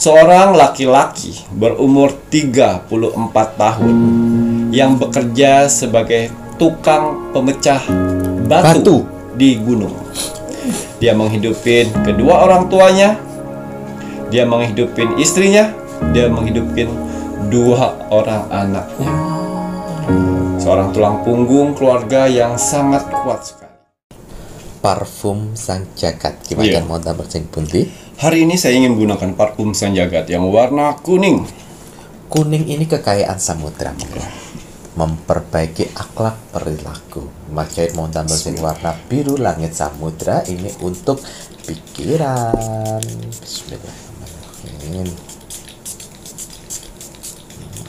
Seorang laki-laki berumur 34 tahun yang bekerja sebagai tukang pemecah batu di gunung. Dia menghidupin kedua orang tuanya, dia menghidupin istrinya, dia menghidupin dua orang anaknya. Seorang tulang punggung keluarga yang sangat kuat sekali. Parfum sang jagat. Gimana mau tambah sing pundi? Hari ini saya ingin menggunakan parfum sang jagat yang warna kuning. Kuning ini kekayaan samudra, memperbaiki akhlak perilaku. Makanya mau tambah sing warna biru langit samudra ini untuk pikiran. Bismillahirrahmanirrahim.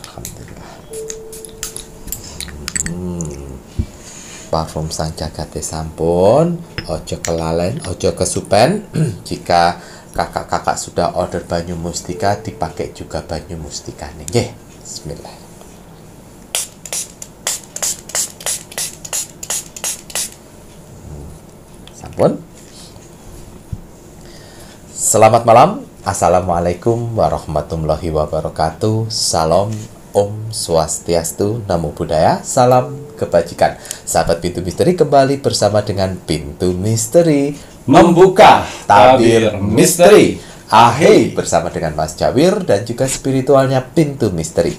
Alhamdulillah. Parfum sang jagat sampun, ojo kelalen, ojo kesupen. Jika kakak-kakak sudah order banyu mustika, dipakai juga banyu mustika nih. Nggih. Bismillah. Sampun. Selamat malam. Assalamualaikum warahmatullahi wabarakatuh. Salam Om Swastiastu, Namo Buddhaya, salam kebajikan. Sahabat Pintu Misteri, kembali bersama dengan Pintu Misteri membuka tabir misteri. Ahei, bersama dengan Mas Jawir dan juga spiritualnya Pintu Misteri.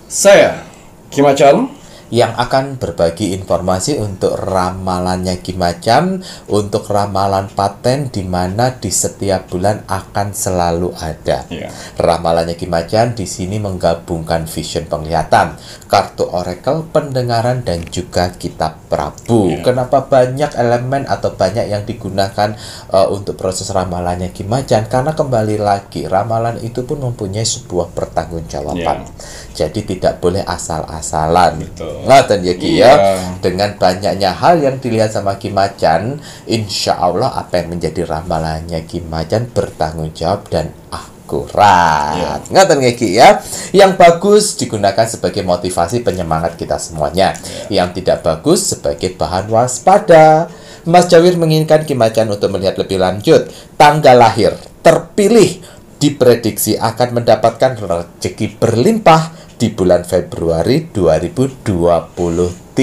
Saya Kimacan yang akan berbagi informasi untuk ramalannya Kimacan, untuk ramalan paten di mana di setiap bulan akan selalu ada. Ramalannya Kimacan di sini menggabungkan vision penglihatan, kartu oracle, pendengaran dan juga kitab Prabu. Kenapa banyak elemen atau banyak yang digunakan untuk proses ramalannya Kimacan? Karena kembali lagi ramalan itu pun mempunyai sebuah pertanggungjawaban. Jadi tidak boleh asal-asalan. Ngoten ya Ki ya. Dengan banyaknya hal yang dilihat sama Kimacan, insya Allah apa yang menjadi ramalannya Kimacan bertanggung jawab dan akurat. Ngoten ya Ki ya. Yang bagus digunakan sebagai motivasi penyemangat kita semuanya. Yang tidak bagus sebagai bahan waspada. Mas Jawir menginginkan Kimacan untuk melihat lebih lanjut tanggal lahir terpilih diprediksi akan mendapatkan rezeki berlimpah di bulan Februari 2023.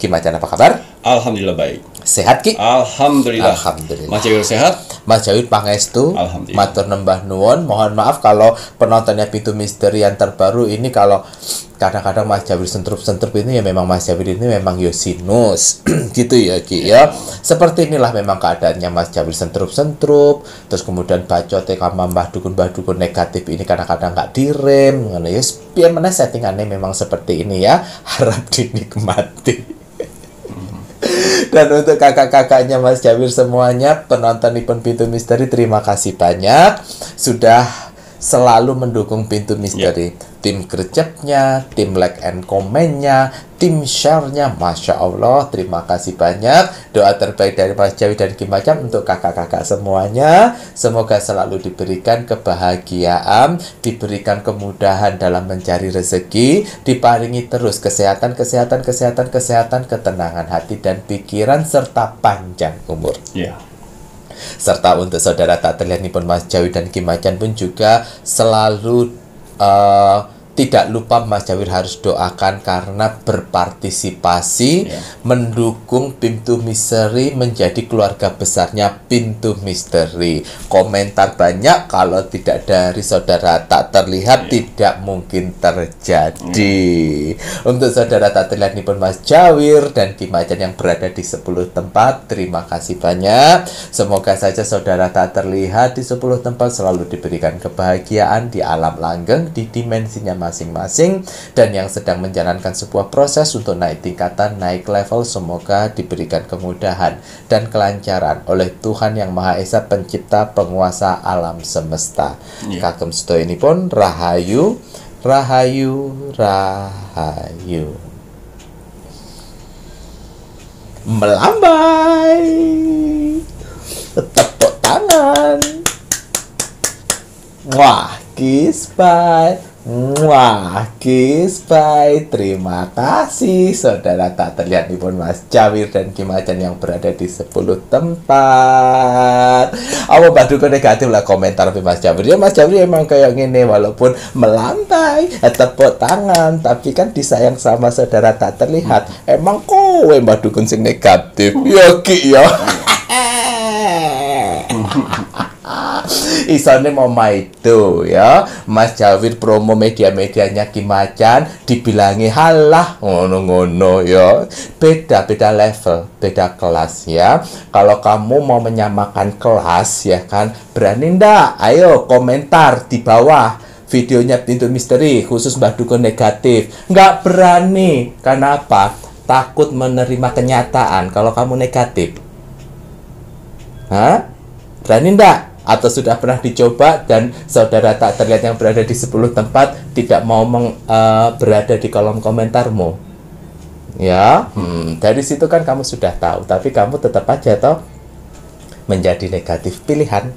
Kimacan apa kabar? Alhamdulillah baik. Sehat Ki? Alhamdulillah. Mas Jawir sehat? Mas Jawir pangestu. Alhamdulillah. Matur nembah nuwun. Mohon maaf kalau penontonnya Pintu Misteri yang terbaru ini kalau kadang-kadang Mas Jawir sentrup-sentrup ini ya memang Mas Jawir ini memang yosinus gitu ya Ki ya. Seperti inilah memang keadaannya Mas Jawir sentrup-sentrup, terus kemudian bacote sama mbah dukun negatif ini kadang-kadang nggak direm ngono ya. Piye meneh settingannya memang seperti ini ya. Harap dinikmati. Dan untuk kakak-kakaknya Mas Jawir semuanya, penonton Pintu Misteri, terima kasih banyak sudah selalu mendukung Pintu Misteri. Tim gercepnya, tim like and comment-nya, tim share-nya, Masya Allah, terima kasih banyak. Doa terbaik dari Mas Jawir dan Kimacan untuk kakak-kakak semuanya. Semoga selalu diberikan kebahagiaan, diberikan kemudahan dalam mencari rezeki, diparingi terus kesehatan, ketenangan hati dan pikiran, serta panjang umur. Serta untuk saudara tak terlihat pun Mas Jawir dan Kimacan pun juga selalu tidak lupa Mas Jawir harus doakan karena berpartisipasi mendukung Pintu Misteri menjadi keluarga besarnya Pintu Misteri. Komentar banyak, kalau tidak dari saudara tak terlihat tidak mungkin terjadi. Untuk saudara tak terlihat pun Mas Jawir dan Kimacan yang berada di 10 tempat, terima kasih banyak. Semoga saja saudara tak terlihat di 10 tempat selalu diberikan kebahagiaan di alam langgeng, di dimensinya masing-masing, dan yang sedang menjalankan sebuah proses untuk naik tingkatan, naik level, semoga diberikan kemudahan dan kelancaran oleh Tuhan Yang Maha Esa, pencipta penguasa alam semesta. Kagem sedaya ini pun rahayu, rahayu, rahayu. Melambai, tepuk tangan. Wah, kiss bye. Wah, kiss bye. Terima kasih saudara tak terlihat nih pun Mas Jawir dan Ki Macan yang berada di 10 tempat. Apa badu negatif lah komentar Mas Jawir. Ya Mas Jawir emang kayak gini walaupun melantai, tepuk tangan, tapi kan disayang sama saudara tak terlihat. Emang kowe badu sing negatif. Ya Ki ya. Isone mau maido ya Mas Jawir promo media-medianya Ki Macan dibilangi halah ngono-ngono ya, beda level, beda kelas ya. Kalau kamu mau menyamakan kelas ya kan, berani ndak? Ayo komentar di bawah videonya Pintu Misteri khusus Mbah Dukun negatif. Nggak berani, kenapa? Takut menerima kenyataan kalau kamu negatif. Hah? Berani ndak? Atau sudah pernah dicoba dan saudara tak terlihat yang berada di 10 tempat tidak mau berada di kolom komentarmu? Ya, dari situ kan kamu sudah tahu, tapi kamu tetap aja toh menjadi negatif pilihan.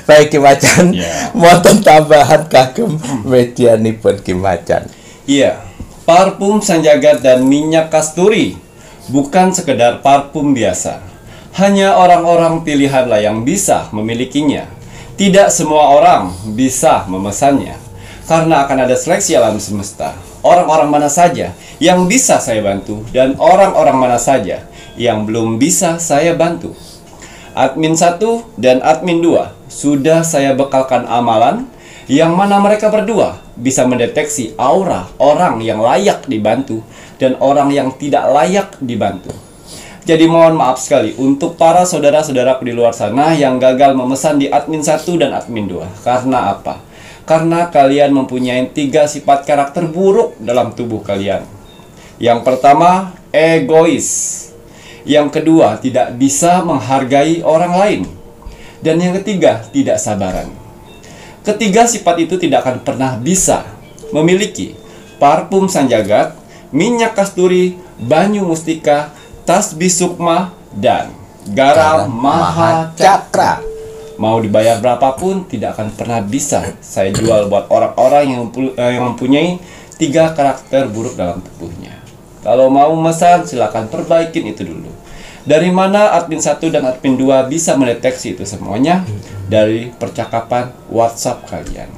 Baik Ki Macan, mau tambahan kagum media nipun Ki Macan. Iya, parfum Sanjagat dan minyak kasturi bukan sekedar parfum biasa. Hanya orang-orang pilihanlah yang bisa memilikinya. Tidak semua orang bisa memesannya. Karena akan ada seleksi alam semesta. Orang-orang mana saja yang bisa saya bantu dan orang-orang mana saja yang belum bisa saya bantu. Admin 1 dan admin 2 sudah saya bekalkan amalan yang mana mereka berdua bisa mendeteksi aura orang yang layak dibantu dan orang yang tidak layak dibantu. Jadi mohon maaf sekali untuk para saudara-saudaraku di luar sana yang gagal memesan di admin 1 dan admin 2. Karena apa? Karena kalian mempunyai 3 sifat karakter buruk dalam tubuh kalian. Yang pertama, egois. Yang kedua, tidak bisa menghargai orang lain. Dan yang ketiga, tidak sabaran. Ketiga sifat itu tidak akan pernah bisa memiliki parfum Sanjagat, minyak kasturi, banyu mustika, tasbih sukma, dan garam mahacakra. Mau dibayar berapapun tidak akan pernah bisa saya jual buat orang-orang yang mempunyai 3 karakter buruk dalam tubuhnya. Kalau mau memesan silakan perbaikin itu dulu. Dari mana admin 1 dan admin 2 bisa mendeteksi itu semuanya? Dari percakapan WhatsApp kalian.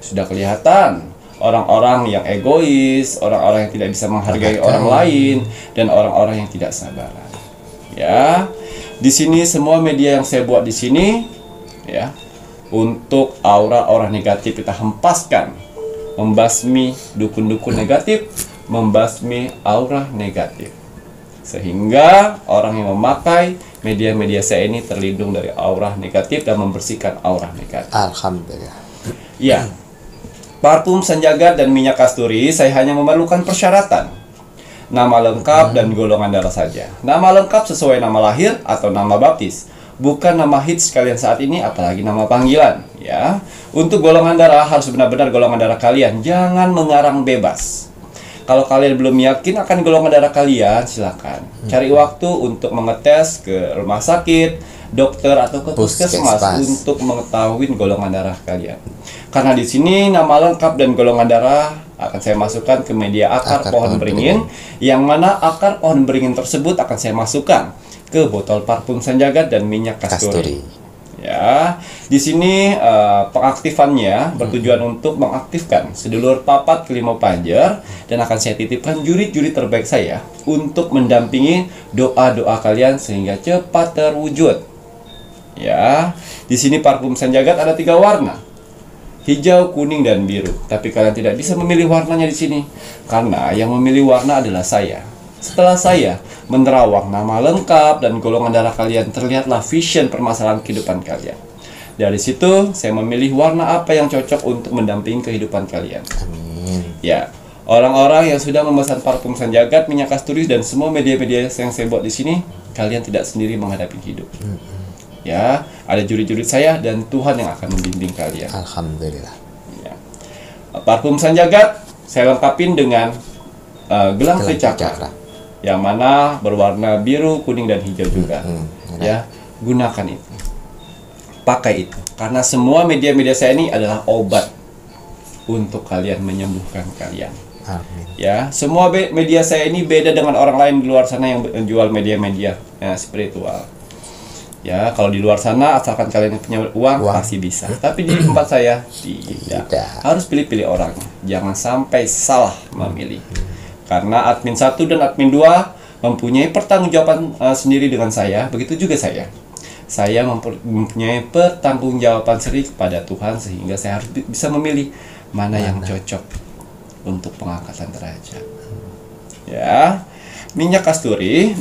Sudah kelihatan orang-orang yang egois, orang-orang yang tidak bisa menghargai orang lain, dan orang-orang yang tidak sabaran. Ya, di sini semua media yang saya buat di sini, ya, untuk aura-aura negatif kita hempaskan, membasmi dukun-dukun negatif, membasmi aura negatif, sehingga orang yang memakai media-media saya ini terlindung dari aura negatif dan membersihkan aura negatif. Alhamdulillah. Ya. Parfum Sanjagat dan minyak kasturi saya hanya memerlukan persyaratan. Nama lengkap dan golongan darah saja. Nama lengkap sesuai nama lahir atau nama baptis. Bukan nama hits kalian saat ini, apalagi nama panggilan. Ya. Untuk golongan darah harus benar-benar golongan darah kalian. Jangan mengarang bebas. Kalau kalian belum yakin akan golongan darah kalian, silakan cari waktu untuk mengetes ke rumah sakit, dokter atau ke puskesmas untuk mengetahui golongan darah kalian. Karena di sini nama lengkap dan golongan darah akan saya masukkan ke media akar pohon beringin, yang mana akar pohon beringin tersebut akan saya masukkan ke botol parfum Sanjagat dan minyak kasturi. Ya, di sini pengaktifannya bertujuan untuk mengaktifkan sedulur papat kelimau panjer, dan akan saya titipkan jurit-jurit terbaik saya untuk mendampingi doa-doa kalian sehingga cepat terwujud. Ya, di sini parfum Sanjagat ada 3 warna, hijau, kuning, dan biru. Tapi kalian tidak bisa memilih warnanya di sini karena yang memilih warna adalah saya. Setelah saya menerawang nama lengkap dan golongan darah kalian, terlihatlah vision permasalahan kehidupan kalian. Dari situ saya memilih warna apa yang cocok untuk mendampingi kehidupan kalian. Amin. Ya, orang-orang yang sudah memesan parfum Sanjagat, minyak kasturi, dan semua media-media yang saya buat di sini, kalian tidak sendiri menghadapi hidup. Ya, ada jurit-jurit saya dan Tuhan yang akan membimbing kalian. Alhamdulillah. Ya. Parfum Sanjagat saya lengkapin dengan gelang Tricakra, yang mana berwarna biru, kuning, dan hijau juga. Ya, gunakan itu, pakai itu, karena semua media-media saya ini adalah obat. untuk kalian menyembuhkan kalian. Amin. Ya, semua media saya ini beda dengan orang lain di luar sana yang menjual media-media spiritual. Ya, kalau di luar sana asalkan kalian punya uang pasti bisa. Tapi di tempat saya tidak. Harus pilih-pilih orangnya. Jangan sampai salah memilih. Karena admin 1 dan admin 2 mempunyai pertanggungjawaban sendiri dengan saya. Begitu juga saya. Saya mempunyai pertanggungjawaban sendiri kepada Tuhan, sehingga saya harus bisa memilih mana yang cocok untuk pengangkatan derajat. Ya, minyak kasturi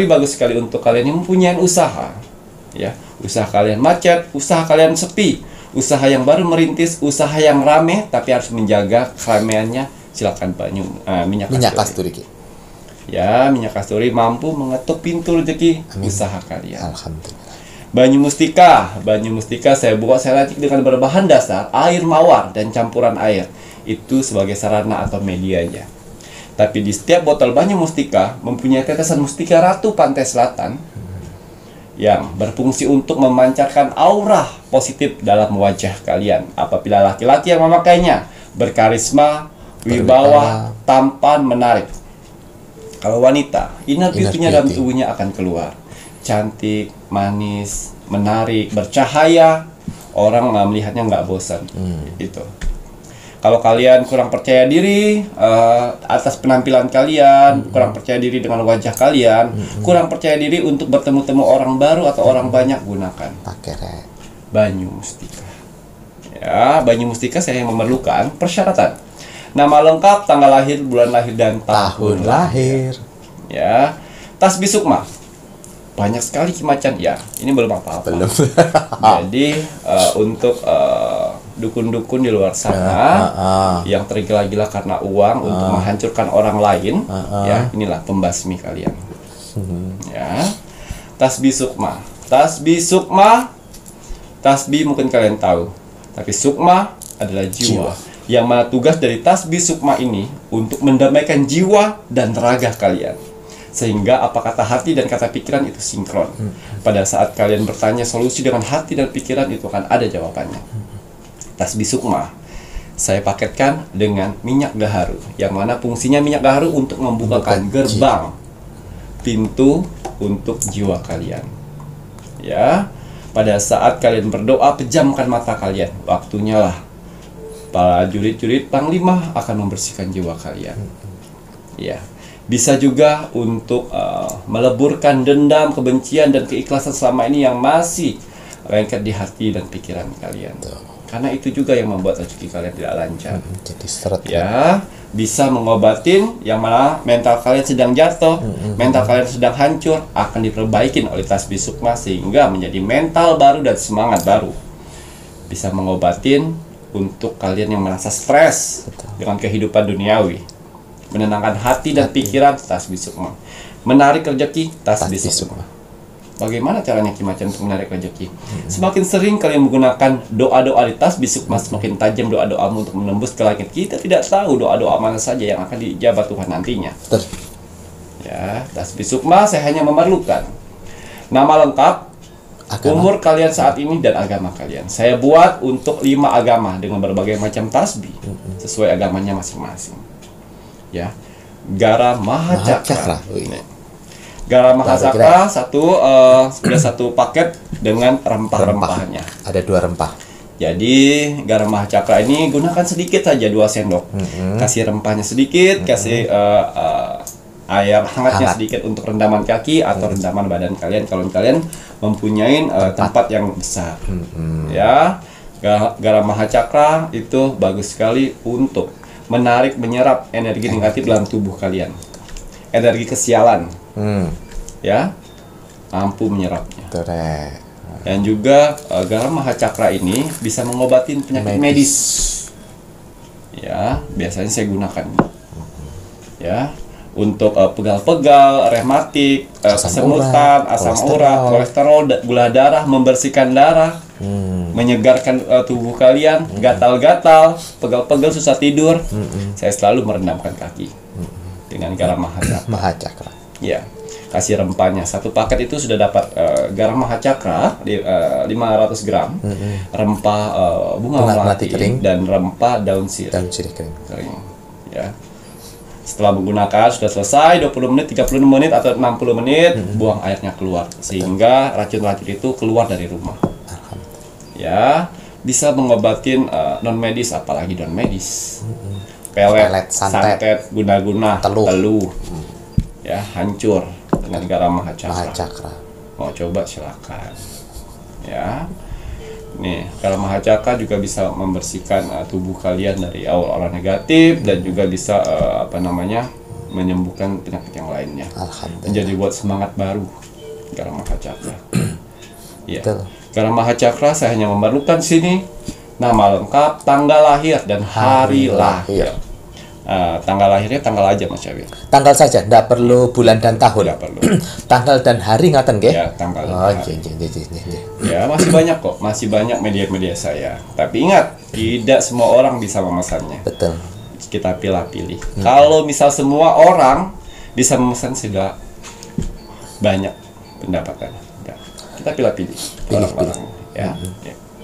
bagus sekali untuk kalian yang mempunyai usaha. Ya, usaha kalian macet, usaha kalian sepi, usaha yang baru merintis, usaha yang rame tapi harus menjaga keramaiannya. Silakan minyak kasturi. Ya, minyak kasturi mampu mengetuk pintu rezeki usaha kalian. Alhamdulillah. Banyu mustika saya buat, saya racik dengan berbahan dasar air mawar dan campuran air. Itu sebagai sarana atau medianya. Tapi di setiap botol banyu mustika mempunyai tetesan mustika ratu pantai selatan yang berfungsi untuk memancarkan aura positif dalam wajah kalian. Apabila laki-laki yang memakainya berkarisma, wibawa, tampan, menarik. Kalau wanita, inner beauty-nya dalam tubuhnya akan keluar. Cantik, manis, menarik, bercahaya. Orang melihatnya nggak bosan. Itu. Kalau kalian kurang percaya diri atas penampilan kalian, kurang percaya diri dengan wajah kalian, kurang percaya diri untuk bertemu-temu orang baru atau orang banyak, gunakan pakai banyu mustika. Ya, banyu mustika saya memerlukan persyaratan. Nama lengkap, tanggal lahir, bulan lahir, dan tahun lahir. Ya, tasbih sukma. Banyak sekali kimacan ya. Ini belum apa-apa. Belum. Jadi untuk dukun-dukun di luar sana yang tergila-gila karena uang untuk menghancurkan orang lain, ya, inilah pembasmi kalian. Ya, tasbih sukma. Tasbih mungkin kalian tahu, tapi sukma adalah jiwa. Yang mana tugas dari tasbih sukma ini untuk mendamaikan jiwa dan raga kalian, sehingga apa kata hati dan kata pikiran itu sinkron. Pada saat kalian bertanya solusi dengan hati dan pikiran, itu akan ada jawabannya. Tasbih sukma saya paketkan dengan minyak gaharu, yang mana fungsinya minyak gaharu untuk membukakan gerbang pintu untuk jiwa kalian. Ya, pada saat kalian berdoa, pejamkan mata kalian. Waktunya lah para jurid-jurid panglima akan membersihkan jiwa kalian. Ya, bisa juga untuk meleburkan dendam, kebencian, dan keikhlasan selama ini yang masih lengket di hati dan pikiran kalian. Karena itu juga yang membuat rezeki kalian tidak lancar. Jadi seret. Ya, bisa mengobatin yang mana mental kalian sedang jatuh, mental kalian sedang hancur, akan diperbaikin oleh tasbih sukma sehingga menjadi mental baru dan semangat baru. Bisa mengobatin untuk kalian yang merasa stres dengan kehidupan duniawi. Menenangkan hati dan pikiran, tasbih sukma. Menarik rezeki, tasbih sukma. Bagaimana caranya kimacan untuk menarik rezeki? Semakin sering kalian menggunakan doa-doa di tasbih sukma, semakin tajam doa-doamu untuk menembus ke langit. Kita tidak tahu doa-doa mana saja yang akan dijawab Tuhan nantinya. Ya, tasbih sukma saya hanya memerlukan nama lengkap, umur kalian saat ini, dan agama kalian. Saya buat untuk 5 agama dengan berbagai macam tasbih sesuai agamanya masing-masing. Ya, Gara Mahacakra. Gara Mahacakra sudah satu paket dengan rempah-rempahnya. Ada 2 rempah. Jadi Gara Mahacakra ini gunakan sedikit saja, 2 sendok. Kasih rempahnya sedikit, kasih air hangatnya sedikit untuk rendaman kaki atau rendaman badan kalian kalau kalian mempunyai tempat yang besar. Ya, Gara Mahacakra itu bagus sekali untuk menarik, menyerap energi negatif dalam tubuh kalian. Energi kesialan. Ya, mampu menyerapnya. Dan juga Gara Mahacakra ini bisa mengobatin penyakit medis. Ya, biasanya saya gunakan. Ya, untuk pegal-pegal, rematik, kesemutan, asam urat, kolesterol, gula darah, membersihkan darah, menyegarkan tubuh kalian, gatal-gatal, pegal-pegal, susah tidur. Saya selalu merendamkan kaki dengan Gara Mahacakra. Ya. kasih rempahnya. Satu paket itu sudah dapat garam mahacakra 500 gram, rempah bunga melati kering, dan rempah daun sirih kering. Ya. Setelah menggunakan sudah selesai 20 menit, 30 menit atau 60 menit, buang airnya keluar sehingga racun-racun itu keluar dari rumah. Ya, bisa mengobatin non medis, apalagi non medis. Pelet, santet, guna-guna, teluh. Ya, hancur dengan garam mahacakra. Mau coba silakan. Ya. Nih, garam mahacakra juga bisa membersihkan tubuh kalian dari aura negatif dan juga bisa menyembuhkan penyakit yang lainnya. Menjadi buat semangat baru garam mahacakra. Ya. Garam mahacakra saya hanya memerlukan sini nama lengkap, tanggal lahir dan hari lahir. Tanggal lahirnya tanggal aja Mas Syawir. Tanggal saja, tidak perlu bulan dan tahun. Tidak perlu. Tanggal dan hari ngaten nggih? Ya, tanggal. Oh, ya, masih banyak kok, masih banyak media-media saya. Tapi ingat, tidak semua orang bisa memesannya. Betul. Kita pilih-pilih. Kalau misal semua orang bisa memesan, sudah banyak pendapatan. Ya. Kita pilih-pilih. Ya.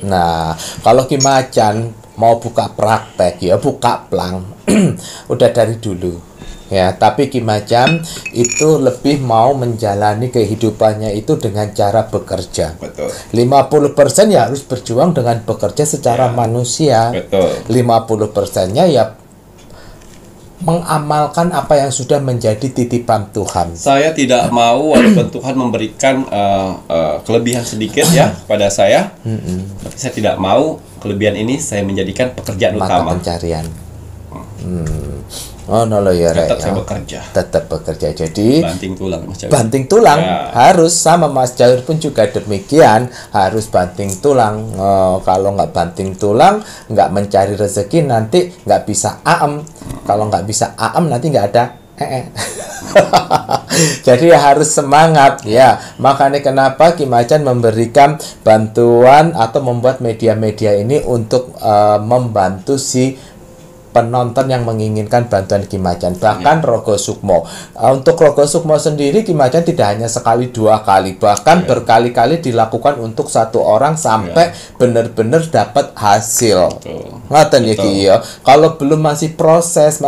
Nah, kalau Ki Macan mau buka praktek ya buka plang udah dari dulu ya, tapi Ki Macan itu lebih mau menjalani kehidupannya itu dengan cara bekerja. Betul. 50% ya harus berjuang dengan bekerja secara manusia. Betul. 50%-nya ya mengamalkan apa yang sudah menjadi titipan Tuhan. Saya tidak mau walaupun Tuhan memberikan kelebihan sedikit ya kepada saya, tapi saya tidak mau kelebihan ini saya menjadikan pekerjaan mata utama. Pencarian. Oh no lo ya, tetap saya bekerja. Tetap bekerja. Jadi banting tulang Mas Jawir. Banting tulang ya. Harus sama Mas Jawir pun juga demikian, harus banting tulang. Kalau nggak banting tulang, nggak mencari rezeki nanti nggak bisa aem. Kalau nggak bisa aem nanti nggak ada Jadi harus semangat ya. Makanya kenapa Ki Macan memberikan bantuan atau membuat media-media ini untuk membantu si penonton yang menginginkan bantuan Ki Macan. Bahkan Rogo Sukmo. Untuk Rogo Sukmo sendiri Ki Macan tidak hanya sekali dua kali, bahkan berkali-kali dilakukan untuk satu orang sampai benar-benar dapat hasil. Ngaten ya Ki ya. Kalau belum masih proses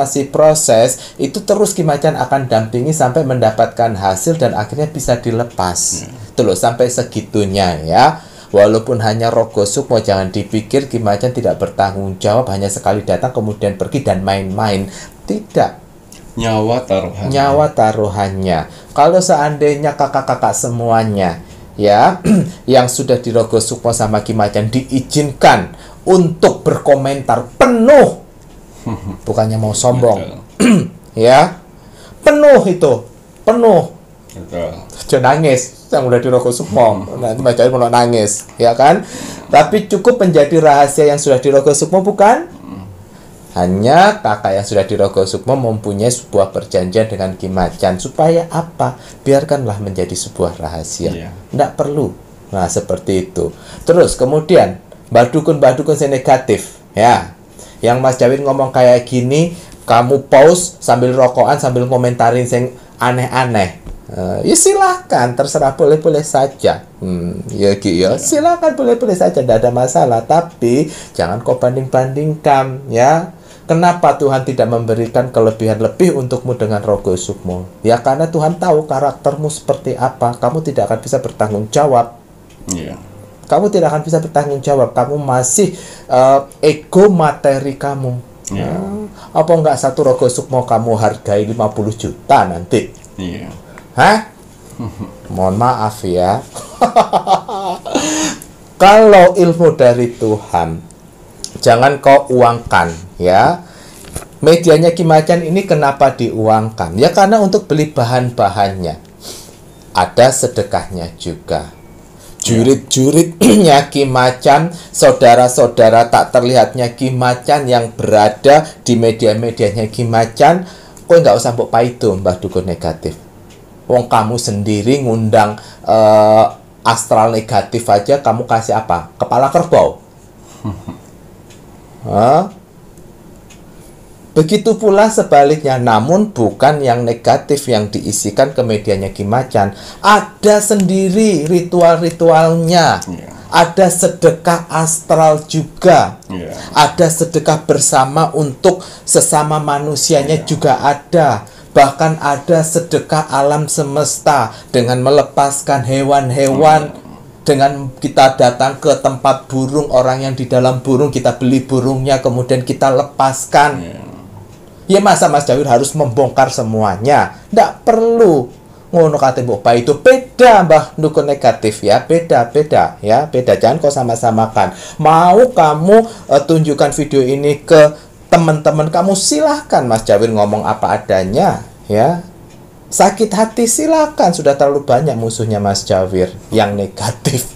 itu terus Ki Macan akan dampingi sampai mendapatkan hasil dan akhirnya bisa dilepas. Itu loh sampai segitunya ya. Walaupun hanya Rogo Sukmo, jangan dipikir Ki Macan tidak bertanggung jawab, hanya sekali datang kemudian pergi dan main-main. Tidak. Nyawa taruhannya. Nyawa taruhannya. Kalau seandainya kakak-kakak semuanya ya yang sudah di Rogo Sukmo sama Ki Macan diizinkan untuk berkomentar penuh, bukannya mau sombong ya, penuh itu, penuh. Jangan nangis yang udah di Rogo Sukmo, nanti Macan mau nangis ya kan. Tapi cukup menjadi rahasia yang sudah di Rogo Sukmo, bukan? Hanya kakak yang sudah di Rogo Sukmo mempunyai sebuah perjanjian dengan Ki Macan. Supaya apa? Biarkanlah menjadi sebuah rahasia. Tidak perlu. Nah seperti itu. Terus kemudian mbak dukun yang negatif ya, yang Mas Jawir ngomong kayak gini, kamu pause sambil rokokan sambil komentarin yang aneh-aneh. Ya silahkan, terserah, boleh-boleh saja. Ya Ki ya, silahkan, boleh-boleh saja, tidak ada masalah. Tapi jangan kau banding-bandingkan ya. Kenapa Tuhan tidak memberikan kelebihan lebih untukmu dengan Rogo Sukmo? Ya karena Tuhan tahu karaktermu seperti apa. Kamu tidak akan bisa bertanggung jawab. Kamu tidak akan bisa bertanggung jawab. Kamu masih ego materi kamu. Apa enggak satu Rogo Sukmo kamu hargai 50 juta nanti? Hah? Mohon maaf ya. Kalau ilmu dari Tuhan, jangan kau uangkan ya. Medianya Ki Macan ini kenapa diuangkan? Ya karena untuk beli bahan-bahannya. Ada sedekahnya juga. Jurit-juritnya Ki Macan, saudara-saudara tak terlihatnya Ki Macan yang berada di media-medianya Ki Macan, kau nggak usah mbok paido mbah dukun negatif. Wong kamu sendiri ngundang astral negatif aja, kamu kasih apa? Kepala kerbau? Begitu pula sebaliknya, namun bukan yang negatif yang diisikan ke medianya Ki Macan. Ada sendiri ritual-ritualnya. Ada sedekah astral juga. Ada sedekah bersama untuk sesama manusianya juga ada. Bahkan ada sedekah alam semesta dengan melepaskan hewan-hewan. Dengan kita datang ke tempat burung, orang yang di dalam burung, kita beli burungnya, kemudian kita lepaskan. Ya masa Mas Jawir harus membongkar semuanya? Nggak perlu. Ngono kate mbok Pak, itu beda Mbah dukun negatif ya, beda ya, beda. Jangan kau sama-samakan. Mau kamu tunjukkan video ini ke teman-teman kamu, silahkan Mas Jawir ngomong apa adanya ya. Sakit hati silakan, sudah terlalu banyak musuhnya Mas Jawir yang negatif.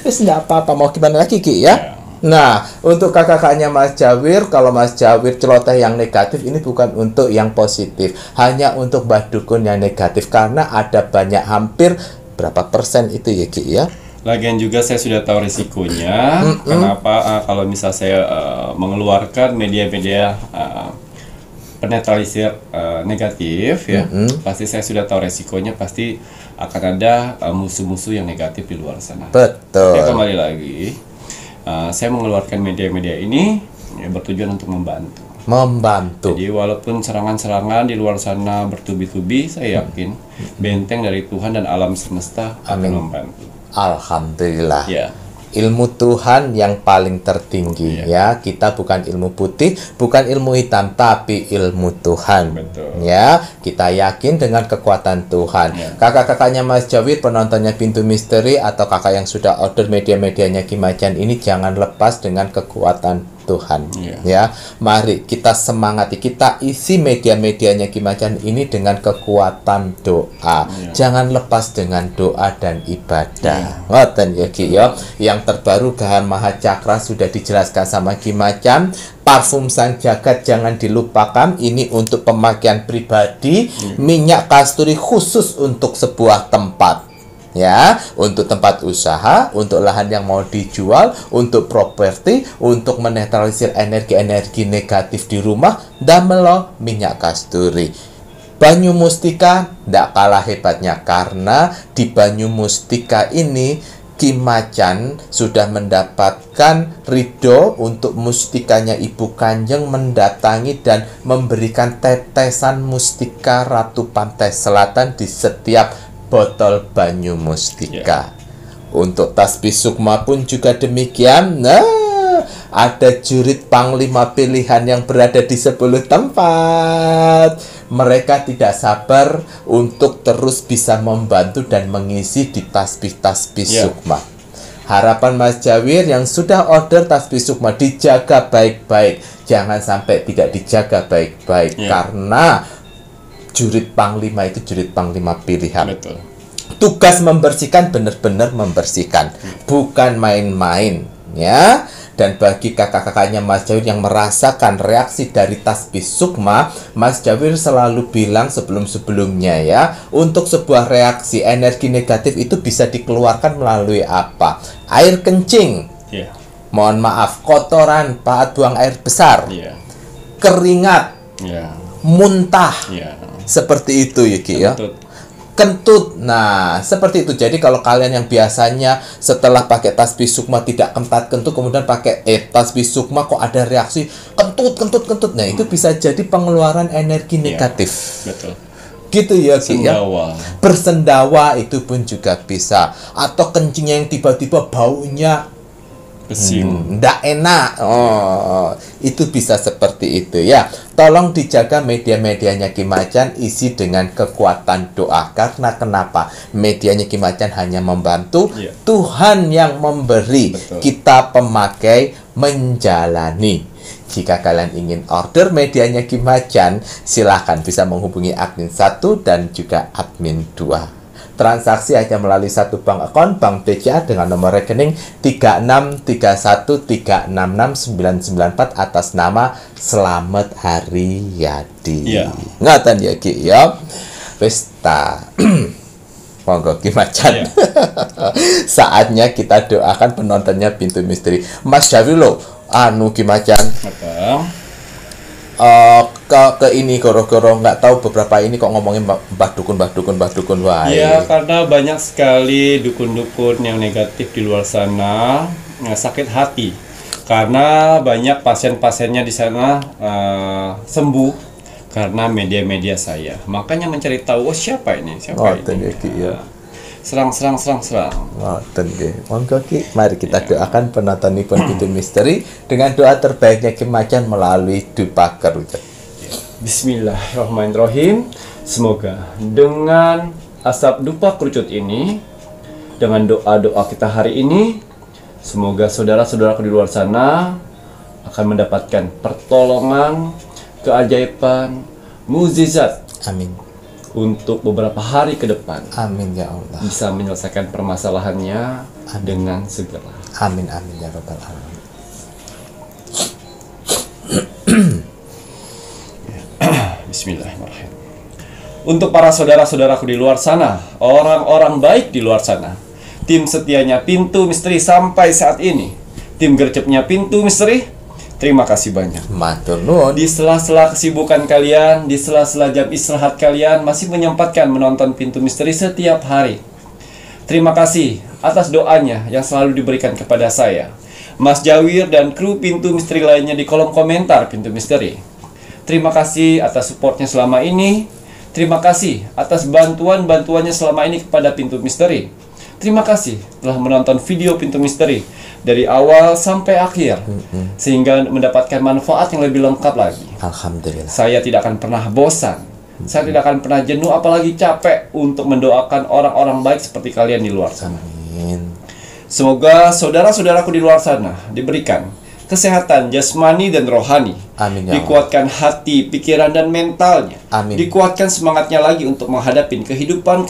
Terus nggak apa-apa, mau gimana lagi Ki ya? Nah, untuk kakak-kakaknya Mas Jawir, kalau Mas Jawir celoteh yang negatif, ini bukan untuk yang positif, hanya untuk Mbah Dukun yang negatif, karena ada banyak, hampir berapa persen itu ya Ki ya? Lagian juga saya sudah tahu risikonya. Kenapa kalau misal saya mengeluarkan media-media penetralisir negatif ya, pasti saya sudah tahu resikonya, pasti akan ada musuh-musuh yang negatif di luar sana. Betul. Ya, kembali lagi, saya mengeluarkan media-media ini ya, bertujuan untuk membantu. Jadi walaupun serangan-serangan di luar sana bertubi-tubi, saya yakin benteng dari Tuhan dan alam semesta akan membantu. Alhamdulillah. Ya. Ilmu Tuhan yang paling tertinggi ya. Kita bukan ilmu putih, bukan ilmu hitam, tapi ilmu Tuhan. Betul. Ya, kita yakin dengan kekuatan Tuhan. Kakak-kakaknya Mas Jawir, penontonnya Pintu Misteri, atau kakak yang sudah order media-medianya Ki Macan ini, jangan lepas dengan kekuatan Tuhan. Ya, mari kita semangati, kita isi media-medianya Ki Macan ini dengan kekuatan doa. Jangan lepas dengan doa dan ibadah. Ngoten ya Ki ya. Yang terbaru Gahan Maha Cakra sudah dijelaskan sama Ki Macan. Parfum Sang Jagat jangan dilupakan, ini untuk pemakaian pribadi. Minyak kasturi khusus untuk sebuah tempat. Ya, untuk tempat usaha, untuk lahan yang mau dijual, untuk properti, untuk menetralisir energi-energi negatif di rumah, damelo minyak kasturi. Banyu mustika tidak kalah hebatnya, karena di banyu mustika ini Ki Macan sudah mendapatkan ridho untuk mustikanya Ibu Kanjeng mendatangi dan memberikan tetesan mustika Ratu Pantai Selatan di setiap botol banyu mustika. Untuk tasbih sukma pun juga demikian. Nah, ada jurit panglima pilihan yang berada di 10 tempat. Mereka tidak sabar untuk terus bisa membantu dan mengisi di tasbih-tasbih sukma. Harapan Mas Jawir yang sudah order tasbih sukma, dijaga baik-baik. Jangan sampai tidak dijaga baik-baik, karena jurit panglima itu jurit panglima pilihan. Betul. Tugas membersihkan, benar-benar membersihkan, bukan main-main ya. Dan bagi kakak-kakaknya Mas Jawir yang merasakan reaksi dari tasbih sukma, Mas Jawir selalu bilang sebelum-sebelumnya ya, untuk sebuah reaksi energi negatif itu bisa dikeluarkan melalui apa? Air kencing, mohon maaf, kotoran, paat buang air besar, keringat, muntah, seperti itu ya Ki ya. Kentut. Nah, seperti itu. Jadi kalau kalian yang biasanya setelah pakai tasbih sukma tidak kentut, kemudian pakai tasbih sukma kok ada reaksi kentut. Nah, itu bisa jadi pengeluaran energi negatif. Betul. Gitu ya Ki ya. Bersendawa itu pun juga bisa. Atau kencingnya yang tiba-tiba baunya nggak enak. Itu bisa seperti itu ya. Tolong dijaga media-medianya Ki Macan, isi dengan kekuatan doa. Karena kenapa? Medianya Ki Macan hanya membantu, Tuhan yang memberi. Kita pemakai menjalani. Jika kalian ingin order medianya Ki Macan, silahkan bisa menghubungi admin 1 dan juga admin 2. Transaksi hanya melalui satu bank akun, Bank BCA dengan nomor rekening 3631366994 atas nama Slamet Haryadi. Ngatan ya Ki ya. Pesta. Monggo Ki Macan. Saatnya kita doakan penontonnya Pintu Misteri. Mas Jawir lo, Ki Macan. ke ini goro-goro nggak tahu beberapa ini kok ngomongin mbah dukun wae. Ya, karena banyak sekali dukun-dukun yang negatif di luar sana, sakit hati. Karena banyak pasien-pasiennya di sana sembuh karena media-media saya. Makanya mencari tahu, oh siapa ini? Siapa ini? Ya. Serang. Ngoten nggih. Monggo Ki, mari kita doakan penontonipun Pintu Misteri dengan doa terbaiknya Ki Macan melalui dupa kerucut. Bismillahirrahmanirrahim. Semoga dengan asap dupa kerucut ini, dengan doa-doa kita hari ini, semoga saudara-saudaraku di luar sana akan mendapatkan pertolongan, keajaiban, mukjizat. Amin. Untuk beberapa hari ke depan. Amin ya Allah. Bisa menyelesaikan permasalahannya dengan segera. Amin ya rabbal alamin. Bismillahirrahmanirrahim. Untuk para saudara-saudaraku di luar sana, orang-orang baik di luar sana, tim setianya Pintu Misteri sampai saat ini, tim gercepnya Pintu Misteri, terima kasih banyak. Matur nuwun. Di sela-sela kesibukan kalian, di sela-sela jam istirahat kalian, masih menyempatkan menonton Pintu Misteri setiap hari. Terima kasih atas doanya yang selalu diberikan kepada saya, Mas Jawir dan kru Pintu Misteri lainnya di kolom komentar Pintu Misteri. Terima kasih atas supportnya selama ini. Terima kasih atas bantuannya selama ini kepada Pintu Misteri. Terima kasih telah menonton video Pintu Misteri dari awal sampai akhir, sehingga mendapatkan manfaat yang lebih lengkap lagi. Alhamdulillah. Saya tidak akan pernah bosan, saya tidak akan pernah jenuh, apalagi capek untuk mendoakan orang-orang baik seperti kalian di luar sana. Amin. Semoga saudara-saudaraku di luar sana diberikan kesehatan jasmani dan rohani. Amin ya Allah. Dikuatkan hati, pikiran, dan mentalnya. Amin. Dikuatkan semangatnya lagi untuk menghadapi kehidupan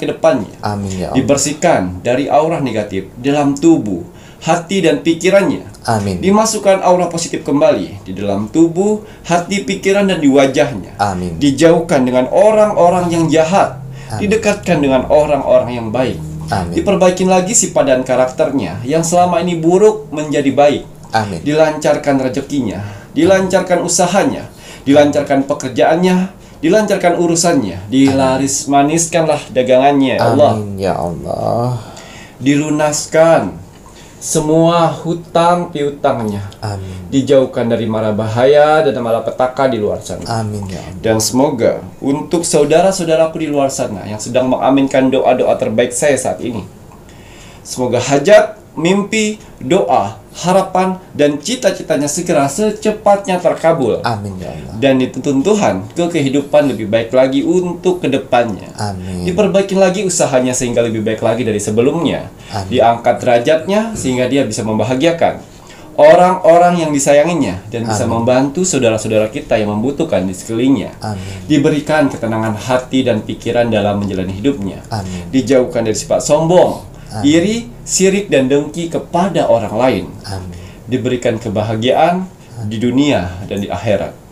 ke depannya. Amin ya Allah. Dibersihkan dari aura negatif dalam tubuh, hati, dan pikirannya. Amin. Dimasukkan aura positif kembali di dalam tubuh, hati, pikiran, dan di wajahnya. Amin. Dijauhkan dengan orang-orang yang jahat. Amin. Didekatkan dengan orang-orang yang baik. Amin. Diperbaikin lagi sifat dan karakternya yang selama ini buruk menjadi baik. Amin. Dilancarkan rezekinya, dilancarkan usahanya, dilancarkan pekerjaannya, dilancarkan urusannya, dilaris maniskanlah dagangannya, ya Allah. Amin ya Allah. Dilunaskan semua hutang piutangnya. Amin. Dijauhkan dari mara bahaya dan malapetaka di luar sana. Amin ya Allah. Dan semoga untuk saudara-saudaraku di luar sana yang sedang mengaminkan doa-doa terbaik saya saat ini, semoga hajat, mimpi, doa, harapan, dan cita-citanya segera secepatnya terkabul. Amin ya Allah. Dan dituntun Tuhan ke kehidupan lebih baik lagi untuk kedepannya. Amin. Diperbaikin lagi usahanya sehingga lebih baik lagi dari sebelumnya. Amin. Diangkat derajatnya sehingga dia bisa membahagiakan orang-orang yang disayanginya dan bisa membantu saudara-saudara kita yang membutuhkan di sekelilingnya. Amin. Diberikan ketenangan hati dan pikiran dalam menjalani hidupnya. Amin. Dijauhkan dari sifat sombong, iri, sirik, dan dengki kepada orang lain. Amin. Diberikan kebahagiaan di dunia dan di akhirat.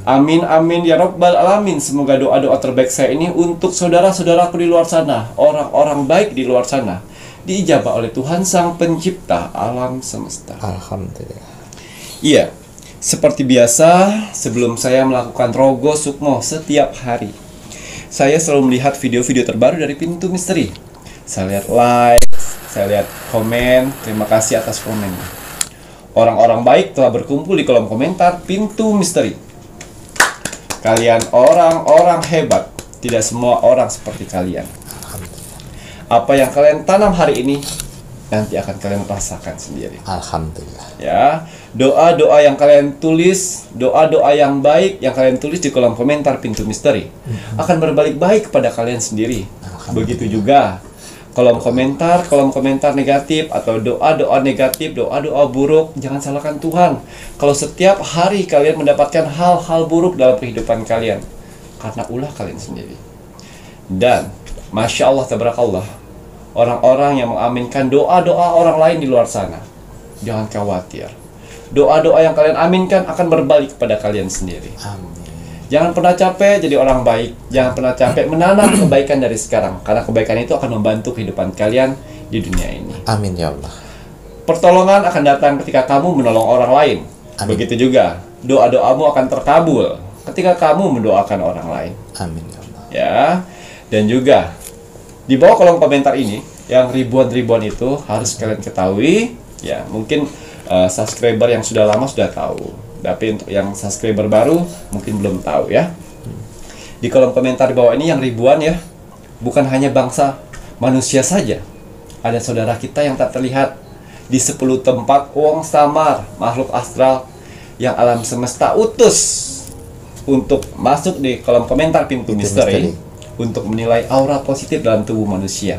Amin amin ya rabbal alamin. Semoga doa-doa terbaik saya ini untuk saudara-saudaraku di luar sana, orang-orang baik di luar sana, diijabah oleh Tuhan Sang Pencipta alam semesta. Alhamdulillah. Iya, seperti biasa sebelum saya melakukan rogo sukmo setiap hari, saya selalu melihat video-video terbaru dari Pintu Misteri. Saya lihat like, saya lihat komen, terima kasih atas komennya. Orang-orang baik telah berkumpul di kolom komentar Pintu Misteri. Kalian orang-orang hebat, tidak semua orang seperti kalian. Apa yang kalian tanam hari ini, nanti akan kalian rasakan sendiri. Alhamdulillah. Ya, doa-doa yang kalian tulis, doa-doa yang baik yang kalian tulis di kolom komentar Pintu Misteri akan berbalik baik kepada kalian sendiri. Begitu juga kolom komentar negatif atau doa-doa negatif, doa-doa buruk, jangan salahkan Tuhan. Kalau setiap hari kalian mendapatkan hal-hal buruk dalam kehidupan kalian, karena ulah kalian sendiri. Dan Masya Allah, tabarakallah, orang-orang yang mengaminkan doa-doa orang lain di luar sana, jangan khawatir. Doa-doa yang kalian aminkan akan berbalik kepada kalian sendiri. Amin. Jangan pernah capek jadi orang baik. Jangan pernah capek menanam kebaikan dari sekarang, karena kebaikan itu akan membantu kehidupan kalian di dunia ini. Amin ya Allah. Pertolongan akan datang ketika kamu menolong orang lain. Amin. Begitu juga doa-doamu akan terkabul ketika kamu mendoakan orang lain. Amin ya Allah. Ya. Dan juga di bawah kolom komentar ini yang ribuan-ribuan itu harus kalian ketahui, ya mungkin subscriber yang sudah lama sudah tahu, tapi untuk yang subscriber baru mungkin belum tahu ya. Di kolom komentar di bawah ini yang ribuan ya, bukan hanya bangsa manusia saja, ada saudara kita yang tak terlihat di 10 tempat wong samar makhluk astral yang alam semesta utus untuk masuk di kolom komentar pintu misteri untuk menilai aura positif dalam tubuh manusia.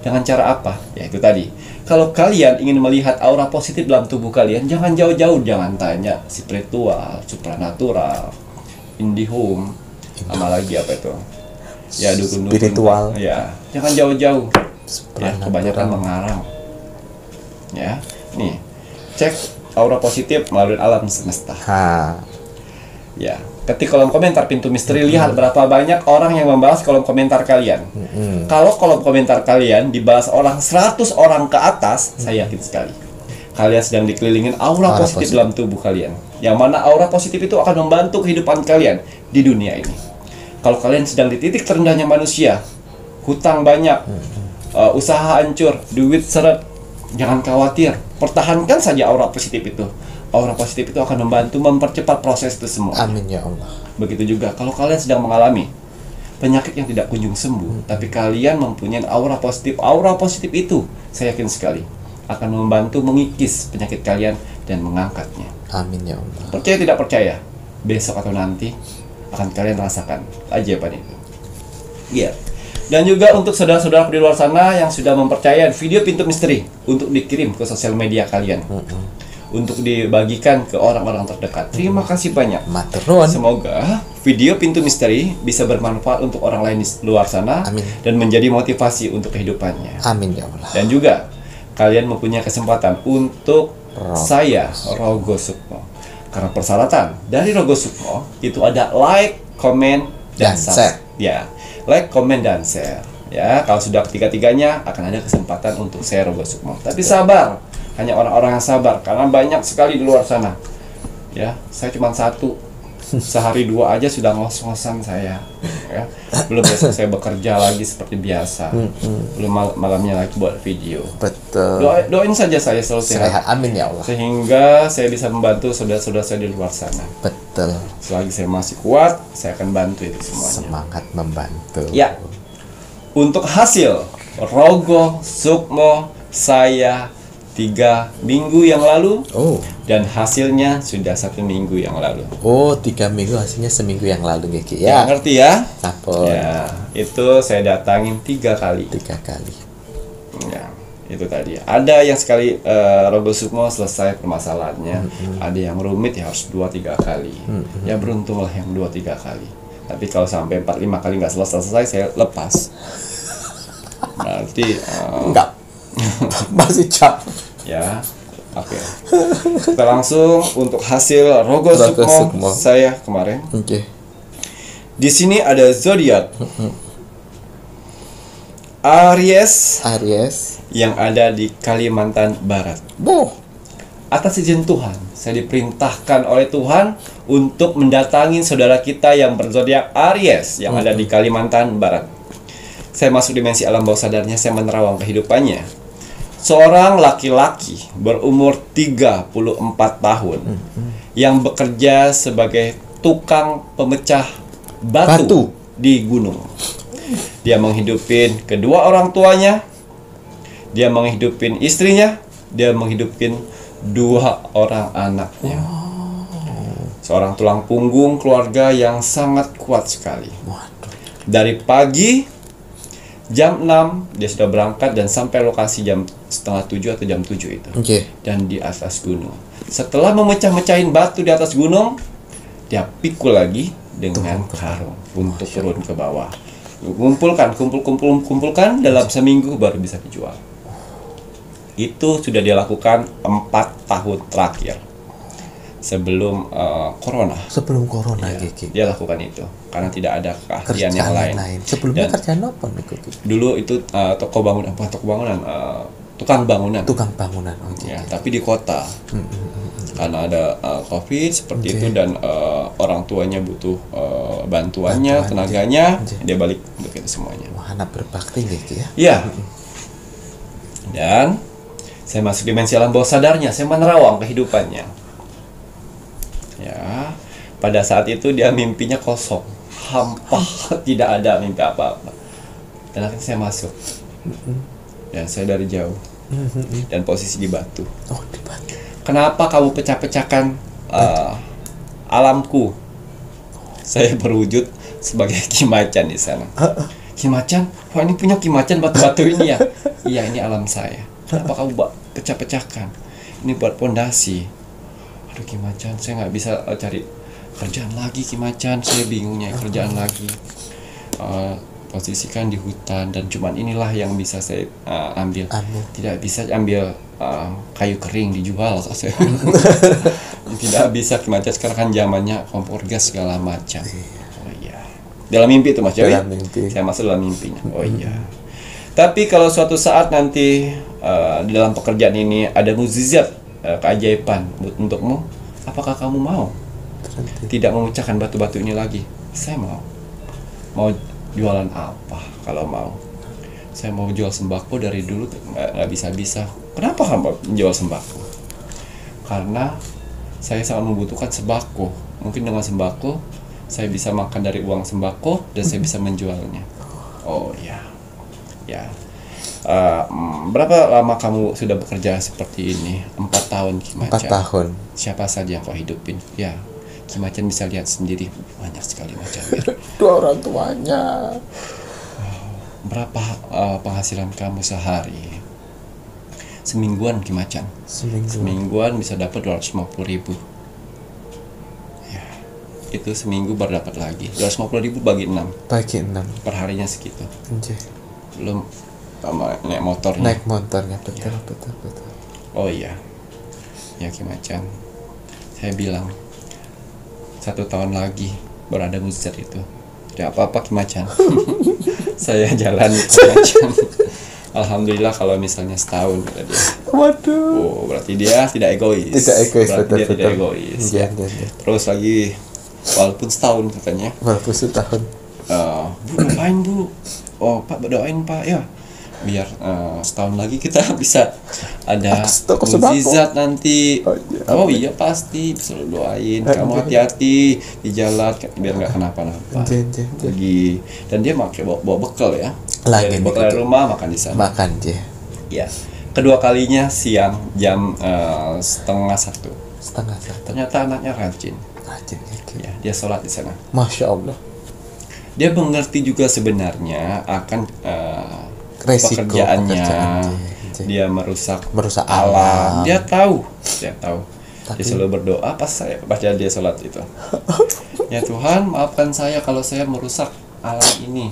Dengan cara apa? Ya itu tadi. Kalau kalian ingin melihat aura positif dalam tubuh kalian, jangan jauh-jauh, jangan tanya spiritual, supranatural, IndiHome, sama lagi apa itu? Ya dukun-dukun spiritual. Ya, jangan jauh-jauh. Ya, kebanyakan mengarang. Ya, nih cek aura positif melalui alam semesta. Ya, ketik kolom komentar pintu misteri, lihat berapa banyak orang yang membahas kolom komentar kalian. Kalau kolom komentar kalian dibahas orang 100 orang ke atas, saya yakin sekali kalian sedang dikelilingin aura positif dalam tubuh kalian. Yang mana aura positif itu akan membantu kehidupan kalian di dunia ini. Kalau kalian sedang di titik terendahnya manusia, hutang banyak, usaha hancur, duit seret, jangan khawatir, pertahankan saja aura positif itu. Aura positif itu akan membantu mempercepat proses itu semua. Amin ya Allah. Begitu juga kalau kalian sedang mengalami penyakit yang tidak kunjung sembuh, tapi kalian mempunyai aura positif itu, saya yakin sekali akan membantu mengikis penyakit kalian dan mengangkatnya. Amin ya Allah. Percaya tidak percaya, besok atau nanti akan kalian rasakan keajaiban itu. Iya. Dan juga untuk saudara-saudara di luar sana yang sudah mempercayai video pintu misteri untuk dikirim ke sosial media kalian, untuk dibagikan ke orang-orang terdekat. Terima kasih banyak. Maturnuwun. Semoga video pintu misteri bisa bermanfaat untuk orang lain di luar sana. Amin. Dan menjadi motivasi untuk kehidupannya. Amin ya Allah. Dan juga kalian mempunyai kesempatan untuk saya Rogo Sukmo. Karena persyaratan dari Rogo Sukmo itu ada like, comment, dan share. Ya, like, comment, dan share. Ya, kalau sudah ketiga-tiganya akan ada kesempatan untuk saya Rogo Sukmo. Tapi sabar, hanya orang-orang yang sabar karena banyak sekali di luar sana. Ya, saya cuma satu. Sehari 2 aja sudah ngos-ngosan saya. Ya, belum besok saya bekerja lagi seperti biasa. Belum malamnya lagi buat video. Betul. Doain saja saya selalu sehat. Amin ya Allah. Sehingga saya bisa membantu saudara-saudara saya di luar sana. Betul. Selagi saya masih kuat, saya akan bantu itu semuanya. Semangat membantu. Ya. Untuk hasil Rogo Sukmo saya 3 minggu yang lalu, dan hasilnya sudah 1 minggu yang lalu. 3 minggu hasilnya seminggu yang lalu Geki ya. Ngerti ya? Sampun. Ya, itu saya datangin 3 kali. 3 kali. Ya, itu tadi. Ada yang sekali Rogo Sukmo selesai permasalahannya. Ada yang rumit ya harus 2-3 kali. Ya beruntunglah yang 2-3 kali. Tapi kalau sampai 4-5 kali nggak selesai, saya lepas. Berarti enggak. Masih cap. Ya, oke. Kita langsung untuk hasil Rogo Sukmo saya kemarin. Oke. Di sini ada zodiak Aries yang ada di Kalimantan Barat. Atas izin Tuhan, saya diperintahkan oleh Tuhan untuk mendatangi saudara kita yang berzodiak Aries yang ada di Kalimantan Barat. Saya masuk dimensi alam bawah sadarnya, saya menerawang kehidupannya. Seorang laki-laki berumur 34 tahun yang bekerja sebagai tukang pemecah batu di gunung. Dia menghidupin kedua orang tuanya, dia menghidupin istrinya, dia menghidupin 2 orang anaknya. Seorang tulang punggung keluarga yang sangat kuat sekali. Dari pagi jam 6 dia sudah berangkat dan sampai lokasi jam setengah 7 atau jam 7 itu. Dan di atas gunung. Setelah memecah-mecahin batu di atas gunung, dia pikul lagi dengan karung untuk turun ke bawah. Kumpulkan dalam seminggu baru bisa dijual. Itu sudah dia lakukan 4 tahun terakhir. Sebelum corona. Sebelum corona ya, dia lakukan itu karena tidak ada keahlian yang lain. Sebelumnya kerjaan apa nih? Dulu itu tukang bangunan. Tukang bangunan. Ya, tapi di kota. karena ada COVID seperti itu, dan orang tuanya butuh bantuannya, tenaganya, dia balik untuk itu semuanya. Wah, anak berbakti gitu ya. Iya. Dan saya masuk dimensi alam bawah sadarnya, saya menerawang kehidupannya. Ya, pada saat itu dia mimpinya kosong, hampa, tidak ada mimpi apa-apa. Dan akhirnya saya masuk. Dan saya dari jauh. Dan posisi di batu. Oh, di batu. Kenapa kamu pecah-pecahkan alamku? Saya berwujud sebagai Kimacan di sana. Kimacan? Wah, ini punya Kimacan batu-batu ini ya? Iya, ini alam saya. Kenapa kamu pecah-pecahkan? Ini buat pondasi. Aduh, Kimacan, saya nggak bisa cari kerjaan lagi, Kimacan. Saya bingungnya kerjaan lagi. Posisikan di hutan, dan cuman inilah yang bisa saya ambil. Tidak bisa ambil kayu kering dijual. Saya tidak bisa, Kimacan. Sekarang kan zamannya kompor gas segala macam. Oh iya, dalam mimpi itu Mas Jawi. Saya masuk dalam mimpinya. Oh iya. Tapi kalau suatu saat nanti di dalam pekerjaan ini ada mukjizat, keajaiban untukmu, apakah kamu mau? Tidak memecahkan batu-batu ini lagi? Saya mau. Mau jualan apa kalau mau? Saya mau jual sembako, dari dulu nggak bisa-bisa. Kenapa kamu menjual sembako? Karena saya sangat membutuhkan sembako. Mungkin dengan sembako saya bisa makan dari uang sembako, dan saya bisa menjualnya. Oh ya. Ya, berapa lama kamu sudah bekerja seperti ini? 4 tahun, Kimacan. 4 tahun. Siapa saja yang kau hidupin? Ya, Kimacan bisa lihat sendiri, banyak sekali Mas Jawi. Dua orang tuanya. Berapa penghasilan kamu sehari? Semingguan, Kimacan. Semingguan bisa dapat 250.000. Ya, itu seminggu baru dapat lagi. 250.000 bagi 6. Bagi 6. Perharinya segitu. Anjir. Belum naik motornya. Naik motornya, betul, ya. betul. Oh iya, ya Kimacan, saya bilang 1 tahun lagi berada mukjizat itu. Tidak apa-apa, Kimacan. Saya jalan, Kimacan. Alhamdulillah kalau misalnya setahun, kata dia. Waduh. Oh, berarti dia tidak egois. Berarti dia tidak egois. Ya. Terus lagi, walaupun setahun katanya. Walaupun setahun. Bu, doain Bu. Oh Pak, doain Pak ya, biar setahun lagi kita bisa ada mukjizat nanti. Oh iya pasti, selalu doain. Kamu hati-hati di jalan biar nggak kenapa-napa. Lagi, dan dia bawa bekal ya. Dari bekal rumah, makan di sana. Makan dia. Ya, kedua kalinya siang jam 12:30. Ternyata anaknya rajin. Ya, dia sholat di sana. Masya Allah. Dia mengerti juga sebenarnya akan resiko pekerjaannya. Dia merusak alam. Dia tahu. Dia selalu berdoa pas dia sholat itu. Ya Tuhan, maafkan saya kalau saya merusak alam ini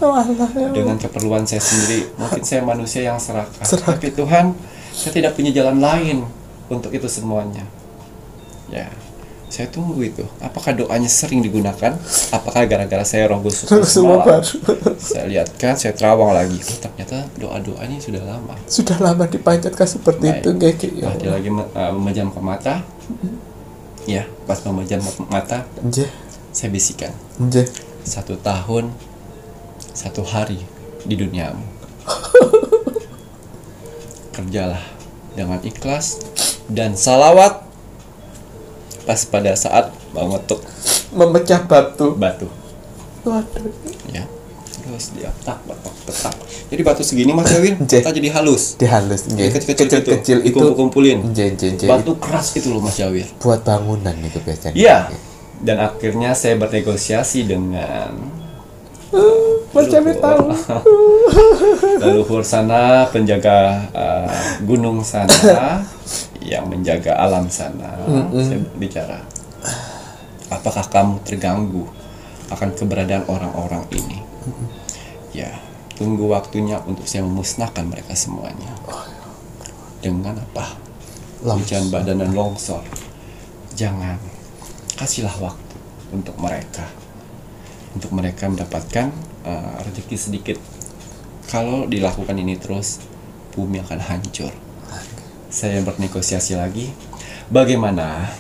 dengan keperluan saya sendiri. Mungkin saya manusia yang serakah. Tapi Tuhan, saya tidak punya jalan lain untuk itu semuanya. Ya. Saya tunggu itu. Apakah doanya sering digunakan? Apakah gara-gara saya roh kudus semalam? Saya lihatkan, saya terawang lagi. Oh, ternyata doa-doanya sudah lama. Sudah lama dipanjatkan seperti itu, ya. Dia lagi memejamkan mata. Ya, pas memejamkan mata, saya bisikan. 1 tahun, 1 hari di duniamu. Kerjalah dengan ikhlas dan salawat. Pas pada saat mau ngetuk, memecah batu. Waduh. Ya, terus dia tak. Jadi batu segini Mas Jawin, kita jadi halus. Kecil-kecil itu kumpulin. Batu keras itu loh Mas Jawir. Buat bangunan itu biasanya. Iya. Dan akhirnya saya bernegosiasi dengan Mas Jawir tahu. leluhur sana, penjaga gunung sana, yang menjaga alam sana. Saya bicara, apakah kamu terganggu akan keberadaan orang-orang ini? Ya, tunggu waktunya untuk saya memusnahkan mereka semuanya. Dengan apa? Hujan badan dan longsor. Jangan, kasihlah waktu untuk mereka mendapatkan rezeki sedikit. Kalau dilakukan ini terus, bumi akan hancur. Saya bernegosiasi lagi. Bagaimana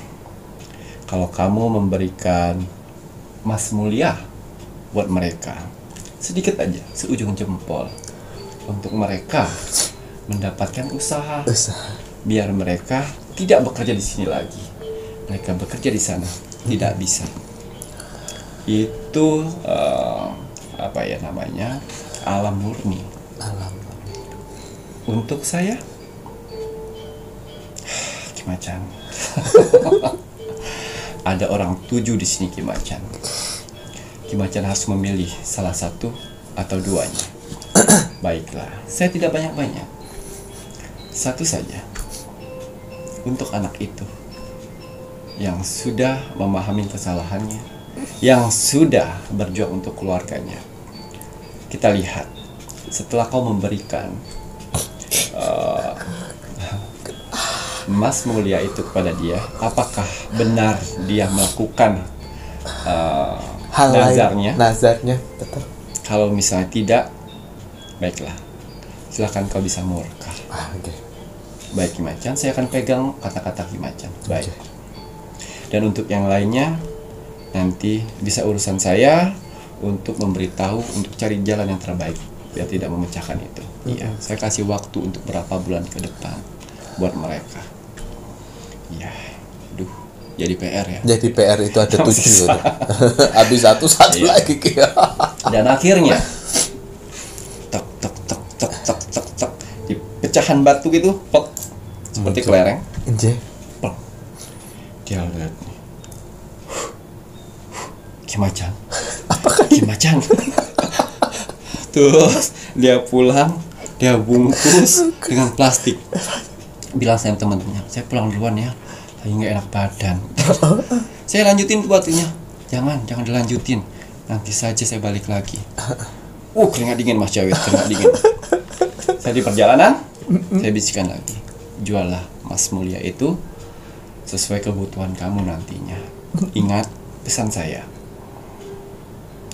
kalau kamu memberikan Mas Mulia buat mereka, sedikit aja, seujung jempol, untuk mereka mendapatkan usaha, biar mereka tidak bekerja di sini lagi, mereka bekerja di sana, tidak bisa. Itu apa ya namanya, alam murni. Untuk saya, Ki Macan, ada orang 7 di sini, Ki Macan. Ki Macan harus memilih salah satu atau duanya. Baiklah, saya tidak banyak-banyak, satu saja untuk anak itu yang sudah memahami kesalahannya, yang sudah berjuang untuk keluarganya. Kita lihat, setelah kau memberikan Mas Mulia itu kepada dia, apakah benar dia melakukan nazarnya? Betul. Kalau misalnya tidak, baiklah, silahkan kau bisa murka. Okay. Baik Ki Macan, saya akan pegang kata-kata Ki Macan. Baik. Dan untuk yang lainnya, nanti bisa urusan saya untuk memberitahu, untuk cari jalan yang terbaik biar tidak memecahkan itu. Iya, saya kasih waktu untuk berapa bulan ke depan buat mereka. Iya, aduh, jadi PR ya. Jadi PR itu ada 7. Habis satu iya. lagi. Dan akhirnya, tek tek tek tek tek tek tek, di pecahan batu gitu, pok, seperti kelereng. Pok. Dia lihat nih, Ki Macan. Apakah Ki Macan? Terus dia pulang, dia bungkus dengan plastik. Bilang sama teman-temannya, saya pulang duluan ya, lagi nggak enak badan. Saya lanjutin tuh batunya. Jangan dilanjutin. Nanti saja saya balik lagi. Keringat dingin Mas Jawir, keringat dingin. Saya di perjalanan, saya bisikan lagi. Juallah Mas Mulia itu sesuai kebutuhan kamu nantinya. Ingat pesan saya.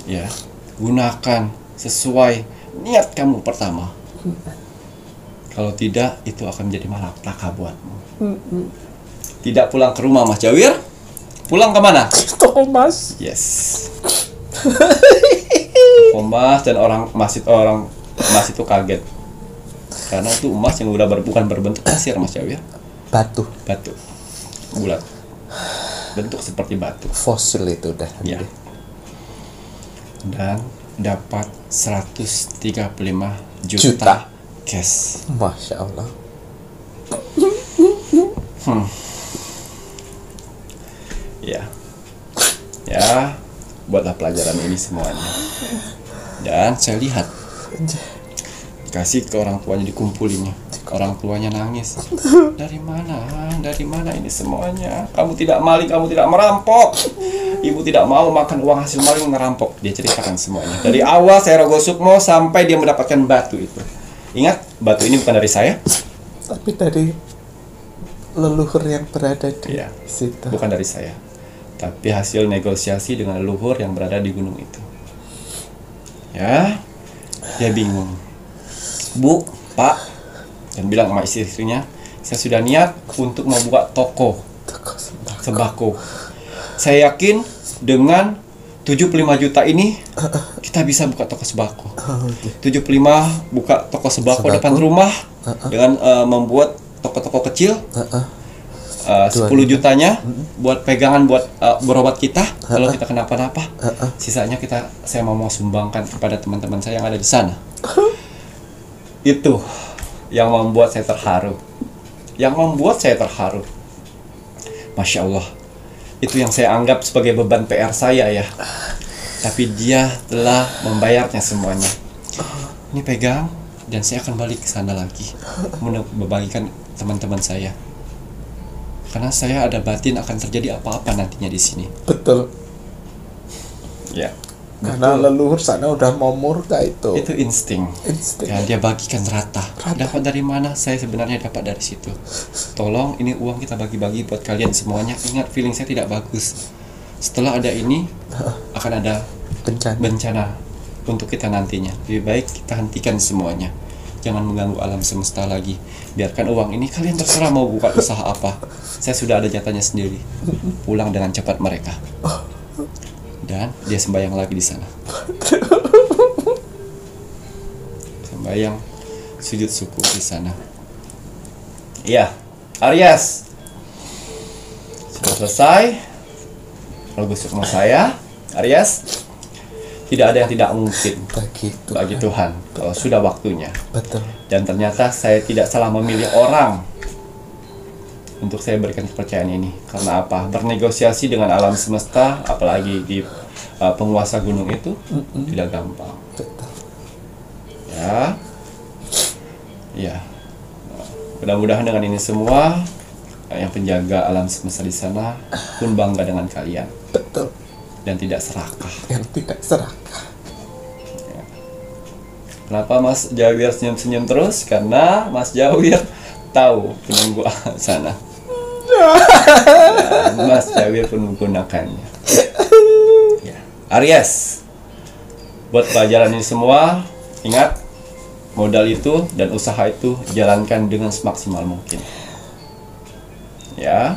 Ya, gunakan sesuai niat kamu pertama. Kalau tidak, itu akan menjadi malapetaka buatmu. Tidak pulang ke rumah Mas Jawir, pulang kemana? Toko emas. Yes. Toko emas, dan orang emas itu kaget. Karena itu emas yang udah bukan berbentuk pasir Mas Jawir. Batu. Bulat. Bentuk seperti batu. Fosil itu udah. Ya. Dan dapat 135 juta cash. Masya Allah. Ya, buatlah pelajaran ini semuanya. Dan saya lihat, kasih ke orang tuanya, dikumpulinnya. Orang tuanya nangis. Dari mana ini semuanya? Kamu tidak maling, kamu tidak merampok. Ibu tidak mau makan uang hasil maling, ngerampok. Dia ceritakan semuanya. Dari awal saya Rogo Sukmo sampai dia mendapatkan batu itu. Ingat, batu ini bukan dari saya, tapi dari leluhur yang berada di situ. Bukan dari saya, tapi hasil negosiasi dengan leluhur yang berada di gunung itu. Ya, dia bingung. Bu, Pak, dan bilang sama istrinya, saya sudah niat untuk membuka toko sembako. Saya yakin dengan 75 juta ini kita bisa buka toko sembako. 75 buka toko sembako depan rumah dengan membuat toko-toko kecil. 10 jutanya buat pegangan buat berobat kita kalau kita kenapa-napa. Sisanya saya mau sumbangkan kepada teman-teman saya yang ada di sana. Itu yang membuat saya terharu. Masya Allah. Itu yang saya anggap sebagai beban PR saya ya. Tapi dia telah membayarnya semuanya. Ini pegang, dan saya akan balik ke sana lagi membagikan teman-teman saya. Karena saya ada batin akan terjadi apa-apa nantinya di sini. Betul. Ya. Karena leluhur sana udah mau murka itu. Itu insting. Ya, dia bagikan rata. Dapat dari mana? Saya sebenarnya dapat dari situ. Tolong, ini uang kita bagi-bagi buat kalian semuanya. Ingat, feeling saya tidak bagus. Setelah ada ini, akan ada bencana untuk kita nantinya. Lebih baik kita hentikan semuanya. Jangan mengganggu alam semesta lagi. Biarkan uang ini kalian terserah mau buka usaha apa. Saya sudah ada jatahnya sendiri. Pulang dengan cepat mereka. Dan dia sembahyang lagi di sana. Sembahyang sujud syukur di sana. Iya, Aries. Sudah selesai. Bagus sama saya, Aries. Tidak ada yang tidak mungkin bagi Tuhan kalau sudah waktunya. Betul. Dan ternyata saya tidak salah memilih orang untuk saya berikan kepercayaan ini. Karena apa? Bernegosiasi dengan alam semesta, apalagi di penguasa gunung itu tidak gampang. Betul. Ya, ya. Mudah-mudahan dengan ini semua yang penjaga alam semesta di sana pun bangga dengan kalian. Betul. Dan tidak serakah. Yang tidak serakah. Ya. Kenapa Mas Jawir senyum-senyum terus? Karena Mas Jawir tahu penunggu sana. Ya, Mas Jawir pun menggunakannya. Ya. Aries, buat pelajaran ini semua, ingat, modal itu dan usaha itu jalankan dengan semaksimal mungkin. Ya,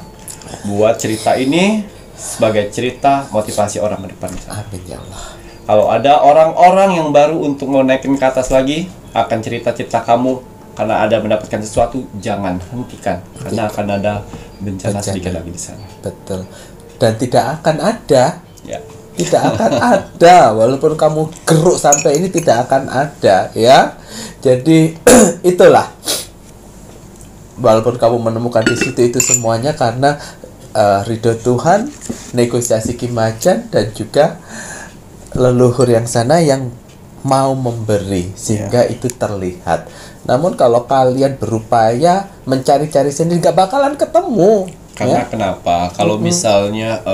buat cerita ini sebagai cerita motivasi orang ke depan. Amin ya Allah. Kalau ada orang-orang yang baru untuk mau naikin ke atas lagi, akan cerita-cerita kamu karena ada mendapatkan sesuatu, jangan hentikan karena akan ada bencana sedikit lagi di sana. Betul. Dan tidak akan ada. Ya. Tidak akan ada, walaupun kamu geruk sampai ini tidak akan ada, ya. Jadi itulah. Walaupun kamu menemukan di situ itu semuanya karena ridho Tuhan, negosiasi Ki Macan, dan juga leluhur yang sana yang mau memberi sehingga itu terlihat. Namun kalau kalian berupaya mencari-cari sendiri nggak bakalan ketemu. Karena ya? Kenapa? Kalau misalnya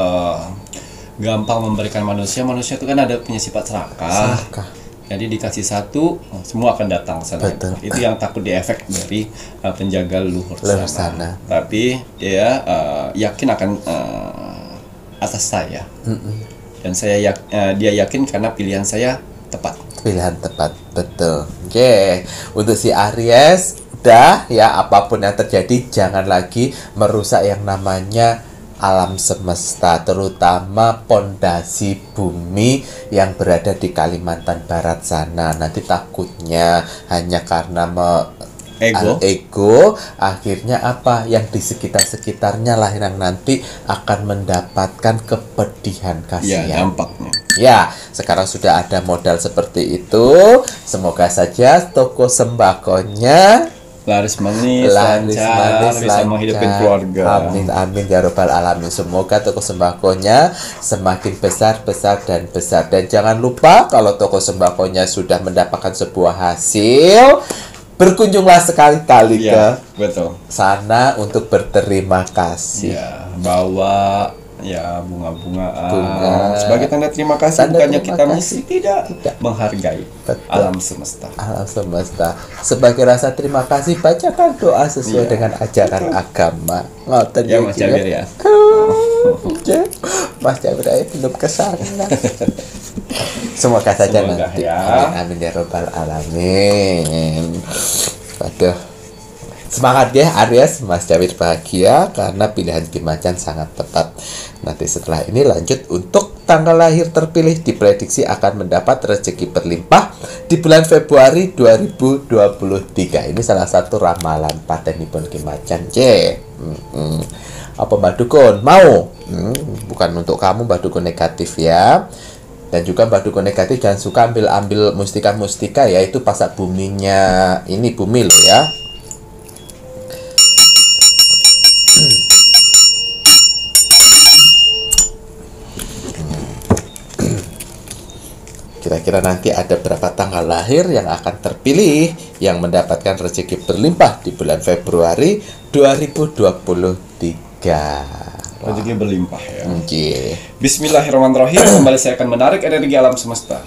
gampang memberikan manusia itu kan ada punya sifat serakah. Jadi dikasih satu, semua akan datang sana. Betul. Itu yang takut diefek dari penjaga leluhur sana. Tapi ya yakin akan atas saya. Dan saya dia yakin karena pilihan saya tepat. Pilihan tepat, betul. Oke, untuk si Aries, udah ya, apapun yang terjadi jangan lagi merusak yang namanya alam semesta, terutama pondasi bumi yang berada di Kalimantan Barat sana. Nanti takutnya hanya karena ego, akhirnya apa yang di sekitarnya lah yang nanti akan mendapatkan kepedihan, kasihan. Ya, dampaknya. Ya, sekarang sudah ada modal seperti itu. Semoga saja toko sembakonya laris manis, lancar, bisa menghidupin keluarga. Amin, amin ya robbal alamin. Semoga toko sembakonya semakin besar dan besar. Dan jangan lupa kalau toko sembakonya sudah mendapatkan sebuah hasil, berkunjunglah sekali-kali ke sana untuk berterima kasih. Ya, bawa bunga sebagai tanda terima kasih. Bukannya kita mesti tidak menghargai alam semesta. Alam semesta sebagai rasa terima kasih, bacakan doa sesuai dengan ajaran agama. Ngoten ya Mas Jawir ya. Mas Jawir belum kesana. Semoga saja nanti. Ya. Amin ya robbal alamin. Waduh. Semangat ya Aries, Mas Jawir bahagia karena pilihan Ki Macan sangat tepat. Nanti setelah ini lanjut untuk tanggal lahir terpilih diprediksi akan mendapat rezeki berlimpah di bulan Februari 2023. Ini salah satu ramalan patenipun Ki Macan. Apa Mbak Dukun? Mau? Bukan untuk kamu Mbak Dukun negatif ya. Dan juga Mbak Dukun negatif jangan suka ambil mustika-mustika ya, itu pasak buminya ini bumi loh ya. Kira-kira nanti ada berapa tanggal lahir yang akan terpilih yang mendapatkan rezeki berlimpah di bulan Februari 2023. Rezeki berlimpah ya. Bismillahirrahmanirrahim. Kembali saya akan menarik energi alam semesta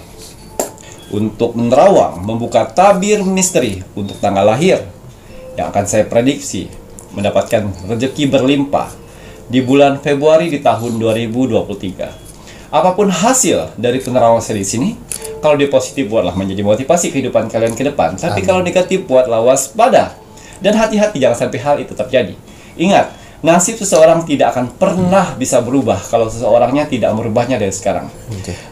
untuk menerawang, membuka tabir misteri untuk tanggal lahir yang akan saya prediksi mendapatkan rezeki berlimpah di bulan Februari di tahun 2023. Apapun hasil dari penerawangan saya di sini, kalau dia positif buatlah menjadi motivasi kehidupan kalian ke depan. Tapi kalau negatif buatlah waspada. Dan hati-hati jangan sampai hal itu terjadi. Ingat, nasib seseorang tidak akan pernah bisa berubah kalau seseorangnya tidak merubahnya dari sekarang.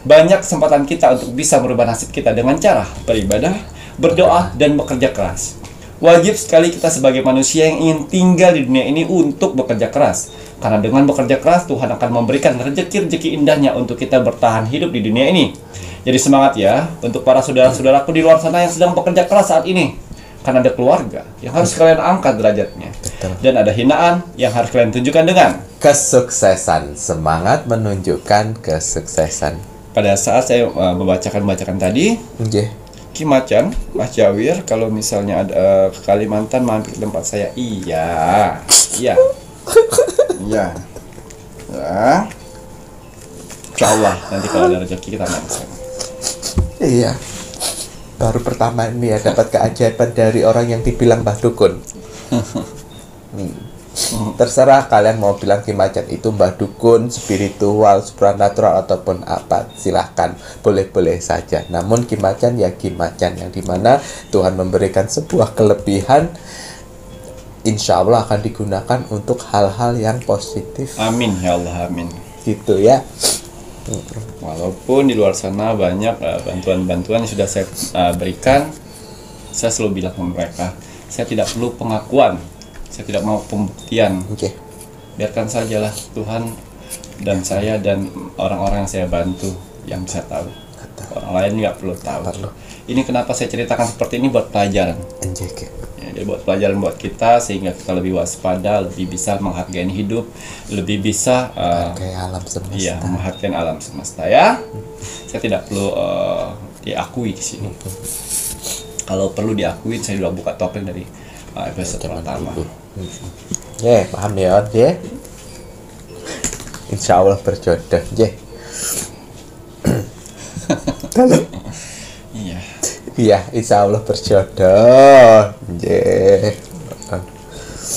Banyak kesempatan kita untuk bisa merubah nasib kita dengan cara beribadah, berdoa, dan bekerja keras. Wajib sekali kita sebagai manusia yang ingin tinggal di dunia ini untuk bekerja keras. Karena dengan bekerja keras, Tuhan akan memberikan rezeki-rezeki indahnya untuk kita bertahan hidup di dunia ini. Jadi semangat ya, untuk para saudara-saudaraku di luar sana yang sedang bekerja keras saat ini. Karena ada keluarga yang harus kalian angkat derajatnya. Dan ada hinaan yang harus kalian tunjukkan dengan kesuksesan. Semangat menunjukkan kesuksesan. Pada saat saya membacakan tadi, Ki Macan, Mas Jawir, kalau misalnya ada ke Kalimantan mampir ke tempat saya. Iya. Ya. Insyaallah nanti kalau ada rezeki kita main ke sana. Iya. Baru pertama ini ya dapat keajaiban dari orang yang dibilang Mbah Dukun. Terserah kalian mau bilang Ki Macan itu Mbah Dukun, spiritual, supranatural ataupun apa, silahkan, boleh-boleh saja. Namun Ki Macan ya Ki Macan, yang dimana Tuhan memberikan sebuah kelebihan, insya Allah akan digunakan untuk hal-hal yang positif. Amin ya Allah, amin. Gitu ya. Walaupun di luar sana banyak bantuan-bantuan yang sudah saya berikan, saya selalu bilang ke mereka, saya tidak perlu pengakuan, saya tidak mau pembuktian. Biarkan sajalah Tuhan dan saya dan orang-orang yang saya bantu yang bisa tahu. Orang lain nggak perlu tahu. Ini kenapa saya ceritakan seperti ini, buat pelajaran. Jadi buat pelajaran buat kita, sehingga kita lebih waspada, lebih bisa menghargai hidup, lebih bisa menghargai alam semesta. Iya, menghargai alam semesta ya. Saya tidak perlu diakui di sini. Kalau perlu diakui, saya sudah buka topeng dari episode pertama. Paham ya, Insya Allah berjodoh, Iya, insya Allah berjodoh.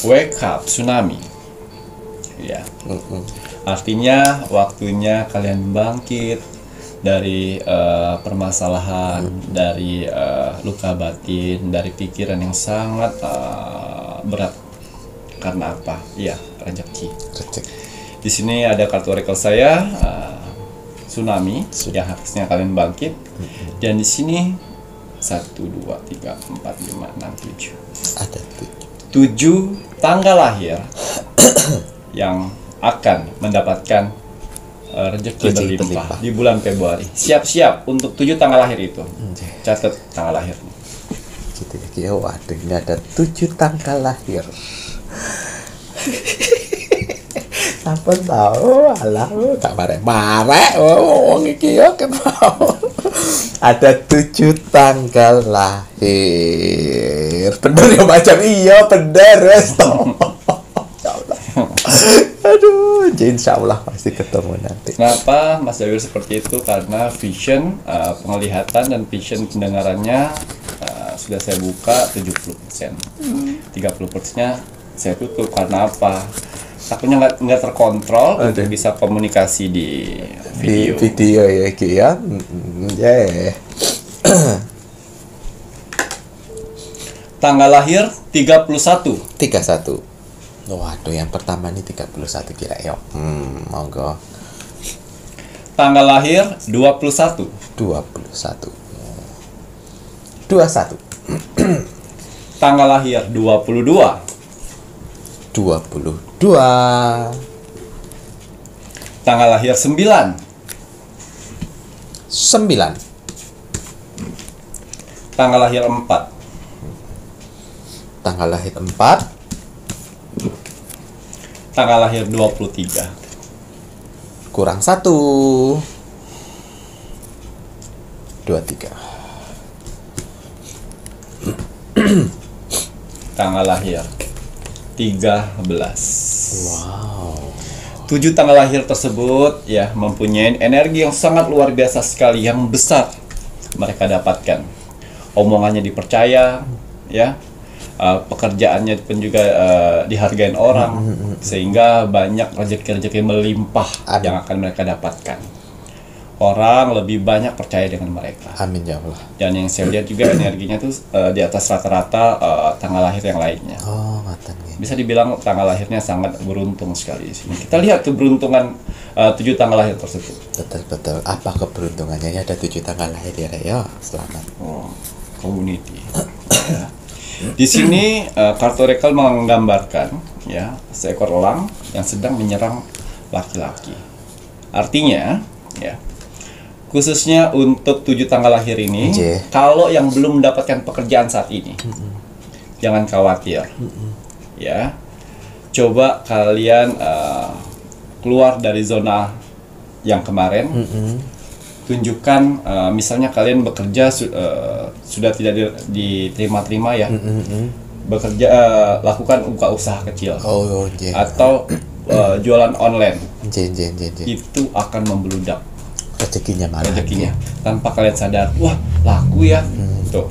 Wake up, tsunami. Ya. Artinya waktunya kalian bangkit dari permasalahan, dari luka batin, dari pikiran yang sangat berat. Karena apa? Iya, rezeki. Di sini ada kartu oracle saya, tsunami, yang harusnya kalian bangkit. Dan di sini 1, 2, 3, 4, 5, 6, 7. Ada 7 tanggal lahir yang akan mendapatkan rezeki berlimpah di bulan Februari. Siap-siap untuk 7 tanggal lahir itu. Catat tanggal lahirnya. Waduh, ini ada 7 tanggal lahir. Sampun tahu, alah, tak marek-marek. Wong iki yo kenapa? Ada 7 tanggal lahir. Bener ya macam iya, bener wes toh. Aduh, insya Allah pasti ketemu nanti. Kenapa Mas Jawir seperti itu? Karena vision, penglihatan dan vision pendengarannya sudah saya buka 70%. 30%-nya saya tutup. Karena apa? Takutnya nggak terkontrol untuk bisa komunikasi di video. Di video ya Ki ya. Tanggal lahir 31. Waduh, yang pertama ini 31 kira ya. Monggo. Tanggal lahir 21. 21. Tanggal lahir 22. Tanggal lahir 9. Tanggal lahir 4. Tanggal lahir 4. Tanggal lahir 23. Kurang 1. 23. Tanggal lahir 13. Wow. 7 tanggal lahir tersebut ya mempunyai energi yang sangat luar biasa sekali, yang besar mereka dapatkan. Omongannya dipercaya, ya. Pekerjaannya pun juga dihargain orang, sehingga banyak rezeki-rezeki melimpah yang akan mereka dapatkan. orang lebih banyak percaya dengan mereka. Amin ya Allah. Dan yang saya lihat juga energinya tuh di atas rata-rata tanggal lahir yang lainnya. Oh, ngoten nggih. Bisa dibilang tanggal lahirnya sangat beruntung sekali di sini. Kita lihat keberuntungan 7 tanggal lahir tersebut. Betul. Apa keberuntungannya? Ada 7 tanggal lahir ya, Rek. Ya, selamat. Oh, community. Ya. Di sini kartu oracle menggambarkan ya seekor elang yang sedang menyerang laki-laki. Artinya, ya, khususnya untuk 7 tanggal lahir ini, kalau yang belum mendapatkan pekerjaan saat ini, jangan khawatir. Ya, coba kalian keluar dari zona yang kemarin. Tunjukkan, misalnya kalian bekerja sudah tidak diterima-terima ya. Bekerja, lakukan buka usaha kecil. Atau jualan online. Itu akan membeludak rezekinya malah. Tanpa kalian sadar, wah laku ya. Tuh.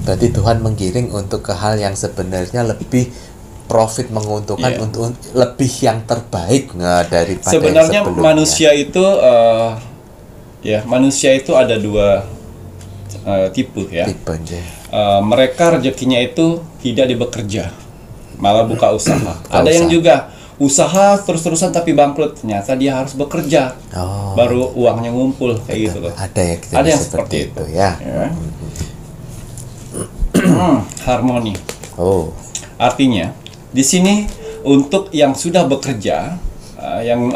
Berarti Tuhan menggiring untuk ke hal yang sebenarnya lebih profit, menguntungkan, untuk lebih yang terbaik daripada sebenarnya yang manusia itu manusia itu ada 2 tipe ya. Mereka rezekinya itu tidak bekerja, malah buka usaha. Ada yang juga usaha terus-terusan tapi bangkrut, ternyata dia harus bekerja, baru uangnya ngumpul kayak gitu loh. Ada yang seperti itu ya. Harmoni. Artinya di sini untuk yang sudah bekerja, yang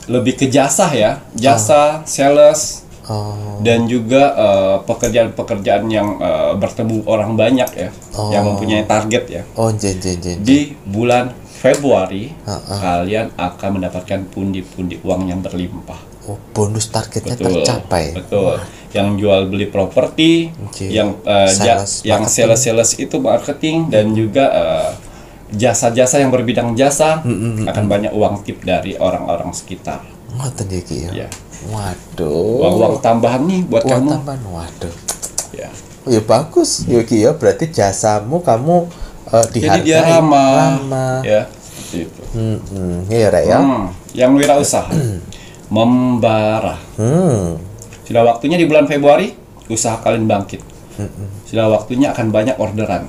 lebih ke jasa ya, jasa, sales, dan juga pekerjaan-pekerjaan yang bertemu orang banyak ya, yang mempunyai target ya. Di bulan Februari kalian akan mendapatkan pundi-pundi uang yang berlimpah. Bonus targetnya tercapai. Betul. Yang jual beli properti, yang sales itu marketing, dan juga jasa-jasa yang berbidang jasa akan banyak uang tip dari orang-orang sekitar. Ya. Waduh. Uang tambahan nih buat kamu. Waduh. Ya. Ya bagus, Yogi ya. Berarti jasamu kamu dihargai. Jadi dia ramah. Ya, seperti itu. Iya, Rek ya. Yang wirausaha membara. Sudah waktunya di bulan Februari usaha kalian bangkit. Sudah waktunya akan banyak orderan.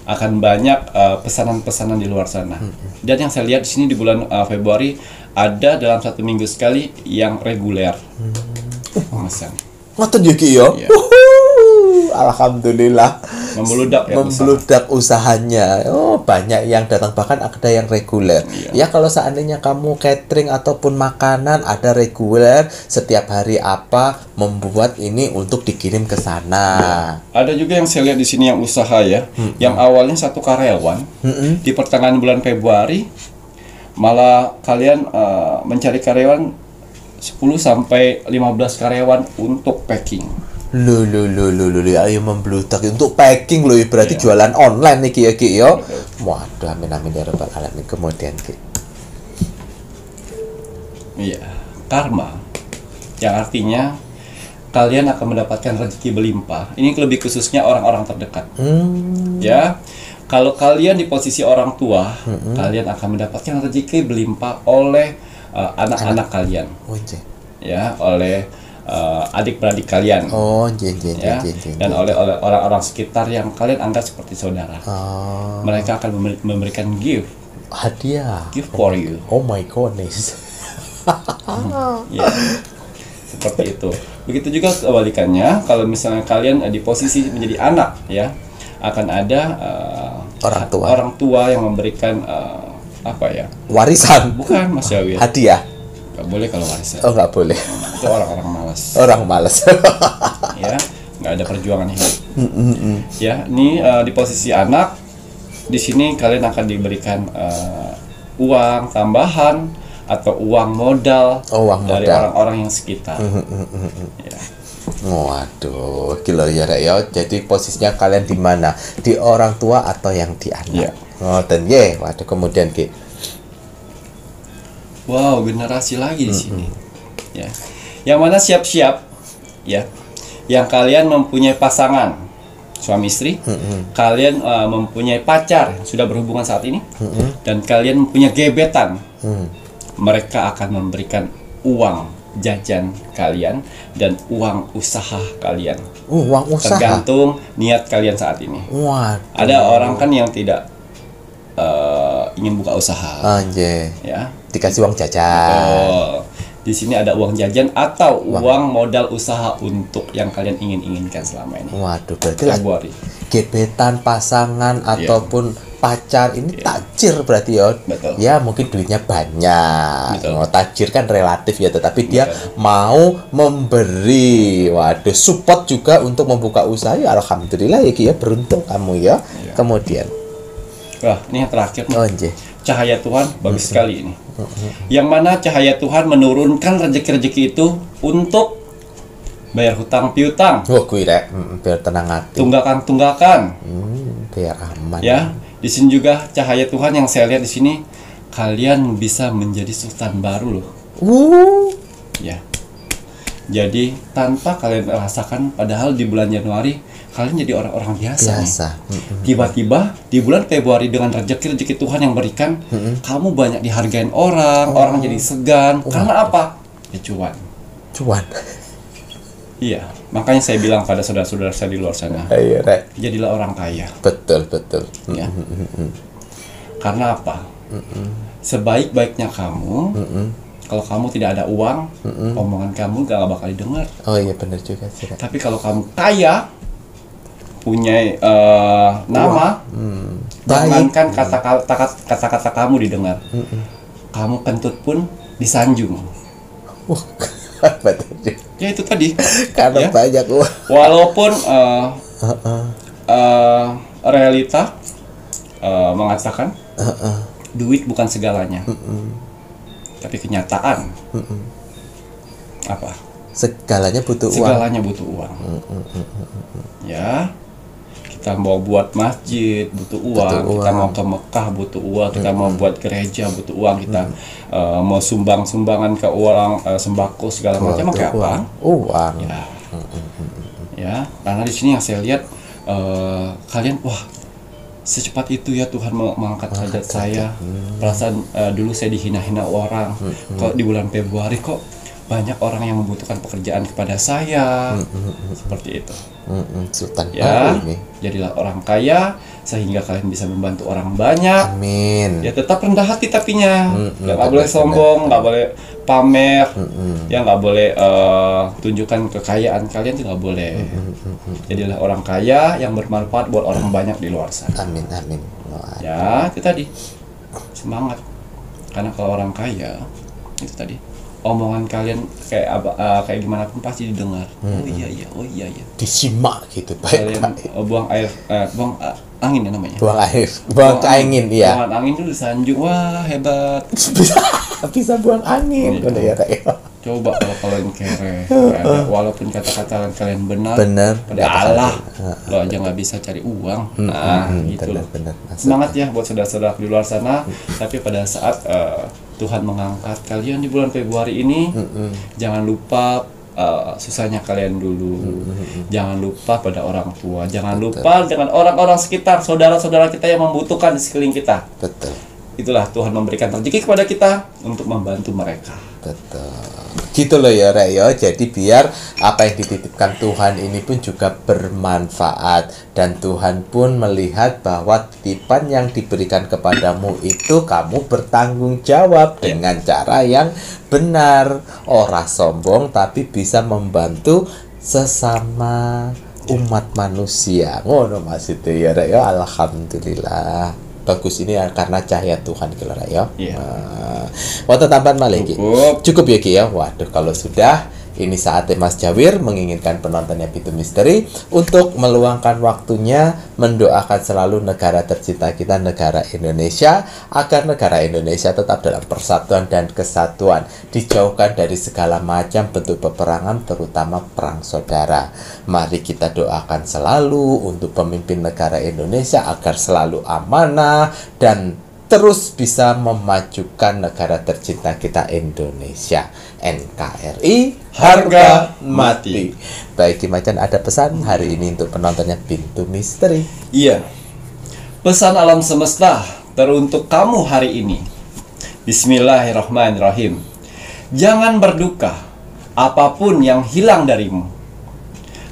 Akan banyak pesanan-pesanan di luar sana. Dan yang saya lihat di sini di bulan Februari ada dalam 1 minggu sekali yang reguler pemesan. Ngoten Yogi ya. Alhamdulillah. Membludak usahanya. Banyak yang datang, bahkan ada yang reguler. Ya, kalau seandainya kamu catering ataupun makanan, ada reguler setiap hari apa membuat ini untuk dikirim ke sana. Ada juga yang saya lihat di sini yang usaha ya, yang awalnya 1 karyawan, di pertengahan bulan Februari malah kalian mencari karyawan 10 sampai 15 karyawan untuk packing. Ayo membludak untuk packing loh, berarti jualan online nih Ki yo. Waduh, amin ya rabbal alamin. Kemudian Ki. Iya, karma yang artinya kalian akan mendapatkan rezeki berlimpah. Ini lebih khususnya orang-orang terdekat. Ya. Kalau kalian di posisi orang tua, kalian akan mendapatkan rezeki berlimpah oleh anak-anak kalian. Ya, oleh adik-beradik kalian, dan oleh orang-orang sekitar yang kalian anggap seperti saudara. Mereka akan memberikan gift, hadiah, gift for you. Oh my goodness. Ya, seperti itu. Begitu juga kebalikannya, kalau misalnya kalian di posisi menjadi anak, ya, akan ada orang tua yang memberikan warisan. Bukan, Mas Yawir. Hadiah. Nggak boleh kalau warisan. Oh, nggak boleh. Itu orang-orang malas. Ya, nggak ada perjuangan hidup. Ya, ini di posisi anak, di sini kalian akan diberikan uang tambahan atau uang modal dari orang-orang yang sekitar. Ya. Waduh, gila ya Rek ya. Jadi posisinya kalian di mana? Di orang tua atau yang di anak? Dan waduh, kemudian Ki. Wow, generasi lagi di sini. Ya. Yang mana siap-siap ya. Yang kalian mempunyai pasangan suami istri, kalian mempunyai pacar sudah berhubungan saat ini, dan kalian mempunyai gebetan. Mereka akan memberikan uang jajan kalian dan uang usaha kalian. Uang usaha. Tergantung niat kalian saat ini. Waduh. Ada orang kan yang tidak ingin buka usaha. Anjay. Ya. Dikasih uang jajan. Oh, di sini ada uang jajan atau uang modal usaha untuk yang kalian inginkan selama ini. Waduh, berarti Februari. gebetan, pasangan ataupun pacar ini tajir berarti ya. Betul. Ya mungkin duitnya banyak. Betul. Tajir kan relatif ya, tetapi dia mau memberi. Waduh, support juga untuk membuka usaha. Ya, alhamdulillah ya Ki ya, beruntung kamu ya. Kemudian, wah, ini yang terakhir nih. anjay. Cahaya Tuhan bagus sekali ini. Yang mana cahaya Tuhan menurunkan rezeki-rezeki itu untuk bayar hutang piutang, Wah, gue rek, biar tenang hati. tunggakan. Biar aman. Ya, di sini juga cahaya Tuhan yang saya lihat di sini, kalian bisa menjadi sultan baru loh. Ya. Jadi tanpa kalian rasakan, padahal di bulan Januari kalian jadi orang-orang biasa. nih. Tiba-tiba di bulan Februari dengan rezeki Tuhan yang berikan, kamu banyak dihargain orang, orang jadi segan. Karena apa? Ya cuan. Cuan. Iya, makanya saya bilang pada saudara-saudara saya di luar sana, Iya, rek. jadilah orang kaya. Betul, betul. Ya. Karena apa? Sebaik-baiknya kamu, kalau kamu tidak ada uang, omongan kamu gak bakal didengar. Oh iya, benar juga sih, rek. Tapi kalau kamu kaya, punya nama, jangankan kata-kata kamu didengar, kamu kentut pun disanjung. Betul juga. Ya itu tadi. Karena Ya. banyak uang. Walaupun realita mengatakan duit bukan segalanya, tapi kenyataan apa? Segalanya butuh uang. Segalanya butuh uang. Ya, kita mau buat masjid butuh uang, kita mau ke Mekah butuh uang, kita mau buat gereja butuh uang, kita mau sumbangan ke orang, sembako segala macam, pakai apa? Uang. Ya. Ya, karena di sini yang saya lihat kalian, wah, secepat itu ya Tuhan mengangkat derajat saya. Perasaan dulu saya dihina-hina orang, kok di bulan Februari kok banyak orang yang membutuhkan pekerjaan kepada saya. Seperti itu. Sultan Ya, baru ini. jadilah orang kaya sehingga kalian bisa membantu orang banyak. Amin. Ya tetap rendah hati tapinya, nggak boleh sombong, nggak boleh pamer, ya nggak boleh tunjukkan kekayaan kalian, itu nggak boleh. Jadilah orang kaya yang bermanfaat buat orang banyak di luar sana. Amin, amin. Ya itu tadi, semangat. Karena kalau orang kaya itu tadi, omongan kalian kayak gimana pun pasti didengar. Oh iya. Disimak gitu Kalian baik. buang air, buang angin ya namanya. Buang air, buang angin, iya. Buang angin dulu disanjung, wah hebat. Bisa buang angin. Udah ya, Rek. Coba kalau kalian kere, ya, walaupun kata-kata kalian benar, pada Allah, lo aja nggak bisa cari uang. Nah, gitu loh. Benar. Semangat ya buat saudara-saudara di luar sana. Tapi pada saat Tuhan mengangkat kalian di bulan Februari ini, jangan lupa susahnya kalian dulu. Jangan lupa pada orang tua. Jangan lupa dengan orang-orang sekitar, saudara-saudara kita yang membutuhkan di sekeliling kita. Betul. Itulah Tuhan memberikan rezeki kepada kita untuk membantu mereka. Betul. Gitu loh ya, Rek ya. Jadi biar apa yang dititipkan Tuhan ini pun juga bermanfaat, dan Tuhan pun melihat bahwa titipan yang diberikan kepadamu itu kamu bertanggung jawab dengan cara yang benar. Ora sombong tapi bisa membantu sesama umat manusia. Ngono maksudnya ya, Rek ya. Alhamdulillah. Bagus ini karena cahaya Tuhan gitu lah ya. Waktu tambahan malah Ki. Cukup ya Ki ya. Waduh, kalau sudah ini saatnya Mas Jawir menginginkan penontonnya Pintu Misteri untuk meluangkan waktunya mendoakan selalu negara tercinta kita, negara Indonesia, agar negara Indonesia tetap dalam persatuan dan kesatuan, dijauhkan dari segala macam bentuk peperangan, terutama perang saudara. Mari kita doakan selalu untuk pemimpin negara Indonesia agar selalu amanah dan terus bisa memajukan negara tercinta kita Indonesia. NKRI harga mati. Baik, Macan, ada pesan hari ini untuk penontonnya Pintu Misteri? Iya. Pesan alam semesta teruntuk kamu hari ini. Bismillahirrahmanirrahim. Jangan berduka apapun yang hilang darimu,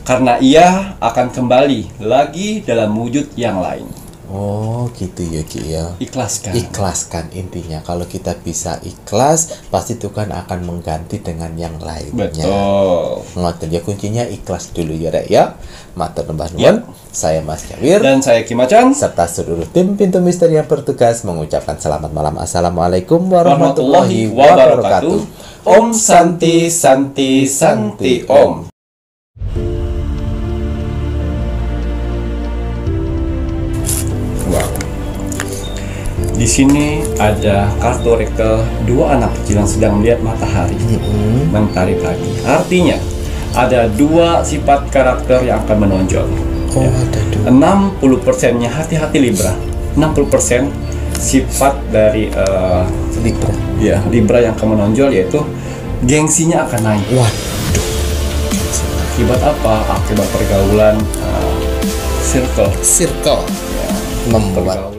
karena ia akan kembali lagi dalam wujud yang lain. Oh gitu ya Ki ya. Ikhlaskan. Ikhlaskan intinya. Kalau kita bisa ikhlas, pasti Tuhan akan mengganti dengan yang lainnya. Betul. Ngoten ya, kuncinya ikhlas dulu ya Rek ya. Matur nuwun. Ya. Saya Mas Nyawir Dan saya Ki Macan, serta seluruh tim Pintu Misteri yang bertugas mengucapkan selamat malam. Assalamualaikum warahmatullahi wabarakatuh. Om Santi Santi Santi Om. Wow. Di sini ada kartu orakel dua anak kecil yang sedang melihat matahari mentari pagi. Artinya ada dua sifat karakter yang akan menonjol. Oh, ada dua. 60%-nya hati-hati Libra. 60% sifat dari Libra. ya, Libra yang akan menonjol, yaitu gengsinya akan naik. Waduh. Akibat apa? Akibat pergaulan circle. Circle membuat